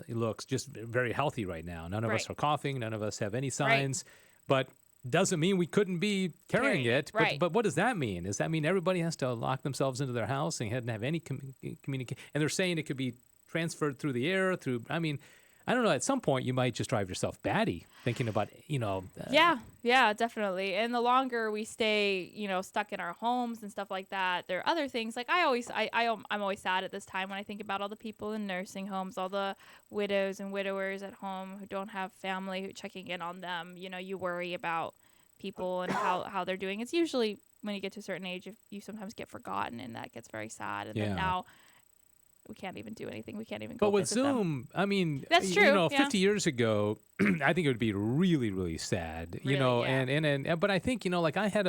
Speaker 3: looks, just very healthy right now. None of us are coughing. None of us have any signs. But doesn't mean we couldn't be carrying it. But what does that mean? Does that mean everybody has to lock themselves into their house and hadn't have any communication? And they're saying it could be transferred through the air, I don't know. At some point, you might just drive yourself batty thinking about,
Speaker 6: Yeah, definitely. And the longer we stay, stuck in our homes and stuff like that, there are other things. Like I'm always sad at this time when I think about all the people in nursing homes, all the widows and widowers at home who don't have family checking in on them. You worry about people and how they're doing. It's usually when you get to a certain age, if you sometimes get forgotten, and that gets very sad. And then now we can't even do anything. We can't even go.
Speaker 3: But with
Speaker 6: visit them.
Speaker 3: Zoom, I mean,
Speaker 6: That's true.
Speaker 3: 50 years ago, I think it would be really, really sad. And but I think like I had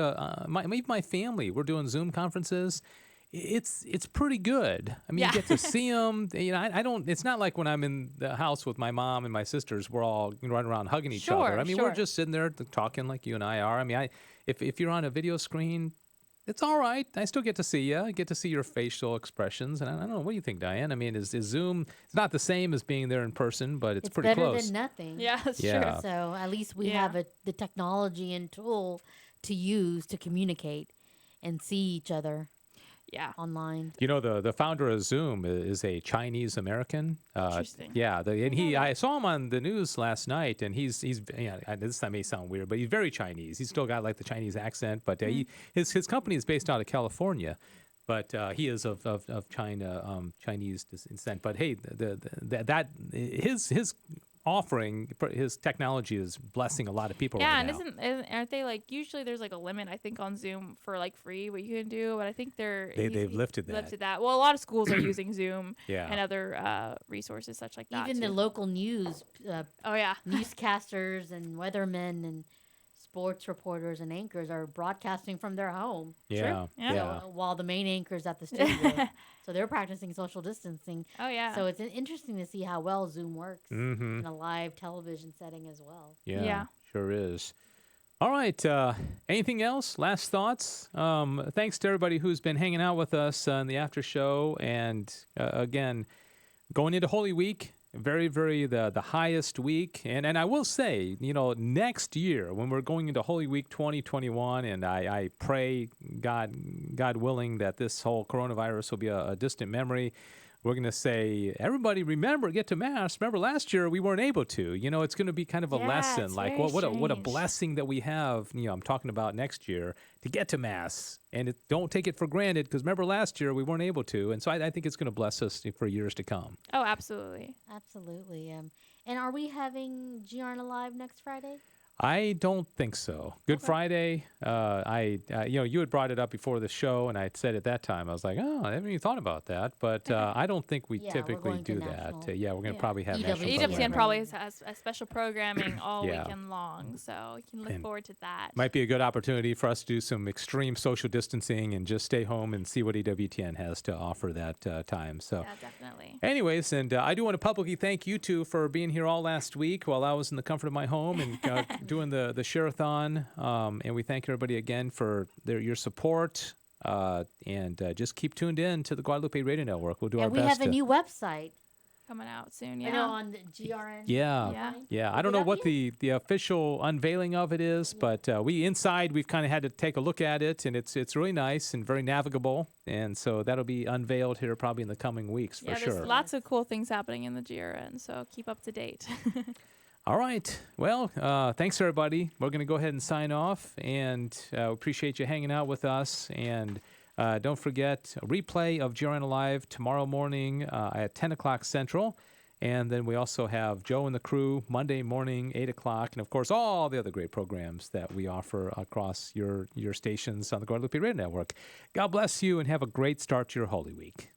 Speaker 3: my family. We're doing Zoom conferences. It's pretty good. I mean, you get to see them. I don't. It's not like when I'm in the house with my mom and my sisters. We're all running around hugging each other. I mean, we're just sitting there talking like you and I are. I mean, if you're on a video screen, it's all right. I still get to see you. I get to see your facial expressions. And I don't know. What do you think, Diane? I mean, is Zoom, it's not the same as being there in person, but it's pretty
Speaker 18: better
Speaker 3: close.
Speaker 18: than nothing.
Speaker 6: Yeah, that's
Speaker 18: true. So at least we have the technology and tool to use to communicate and see each other online.
Speaker 3: The founder of Zoom is a Chinese American.
Speaker 6: Interesting.
Speaker 3: Yeah, I saw him on the news last night, and he's this may sound weird, but he's very Chinese. He's still got like the Chinese accent, but his company is based out of California, but he is of Chinese descent. But hey, his offering, his technology is blessing a lot of people right now.
Speaker 6: And aren't they like, usually there's like a limit, I think, on Zoom for like free what you can do, but I think they've
Speaker 3: lifted that.
Speaker 6: Well, a lot of schools are using Zoom
Speaker 3: Yeah.
Speaker 6: and other resources such like that.
Speaker 18: Even the local news, newscasters and weathermen and sports reporters and anchors are broadcasting from their home.
Speaker 3: Yeah.
Speaker 18: So, while the main anchor's at the studio. So they're practicing social distancing.
Speaker 6: Oh, yeah.
Speaker 18: So it's interesting to see how well Zoom works
Speaker 3: Mhm.
Speaker 18: in a live television setting as well.
Speaker 3: Yeah, sure is. All right. Anything else? Last thoughts? Thanks to everybody who's been hanging out with us in the after show. And again, going into Holy Week, very, very the highest week. And I will say, next year when we're going into Holy Week 2021, and I pray, God willing, that this whole coronavirus will be a distant memory. We're going to say, everybody, remember, get to Mass. Remember, last year we weren't able to. It's going to be kind of a lesson.
Speaker 6: It's
Speaker 3: Like,
Speaker 6: very
Speaker 3: what a
Speaker 6: strange.
Speaker 3: blessing that we have. I'm talking about next year to get to Mass, and don't take it for granted, because remember, last year we weren't able to, and so I think it's going to bless us for years to come.
Speaker 6: Oh, absolutely.
Speaker 18: Absolutely. And are we having GRN Alive next Friday?
Speaker 3: I don't think so. Good Friday. You had brought it up before the show, and I had said at that time, I was like, I haven't even thought about that. But I don't think we typically do that. We're going to probably have national
Speaker 6: EWTN
Speaker 3: programming.
Speaker 6: probably has a special programming all
Speaker 3: Yeah.
Speaker 6: weekend long, so you can look forward to that.
Speaker 3: Might be a good opportunity for us to do some extreme social distancing and just stay home and see what EWTN has to offer that time. So,
Speaker 6: yeah, definitely.
Speaker 3: anyways, and I do want to publicly thank you two for being here all last week while I was in the comfort of my home and doing the share-a-thon. And we thank everybody again for your support. And just keep tuned in to the Guadalupe Radio Network. We'll do our
Speaker 18: And we
Speaker 3: best.
Speaker 18: have a new website.
Speaker 6: Coming out soon,
Speaker 18: I know, on the GRN.
Speaker 3: Yeah. I don't know what the official unveiling of it is, but we've kind of had to take a look at it, and it's really nice and very navigable, and so that'll be unveiled here probably in the coming weeks for sure.
Speaker 6: There's lots of cool things happening in the GRN, so keep up to date.
Speaker 3: All right. Well, thanks everybody. We're going to go ahead and sign off, and appreciate you hanging out with us. And don't forget a replay of GRN Alive tomorrow morning at 10 o'clock Central. And then we also have Joe and the crew Monday morning, 8 o'clock. And, of course, all the other great programs that we offer across your stations on the Guadalupe Radio Network. God bless you, and have a great start to your Holy Week.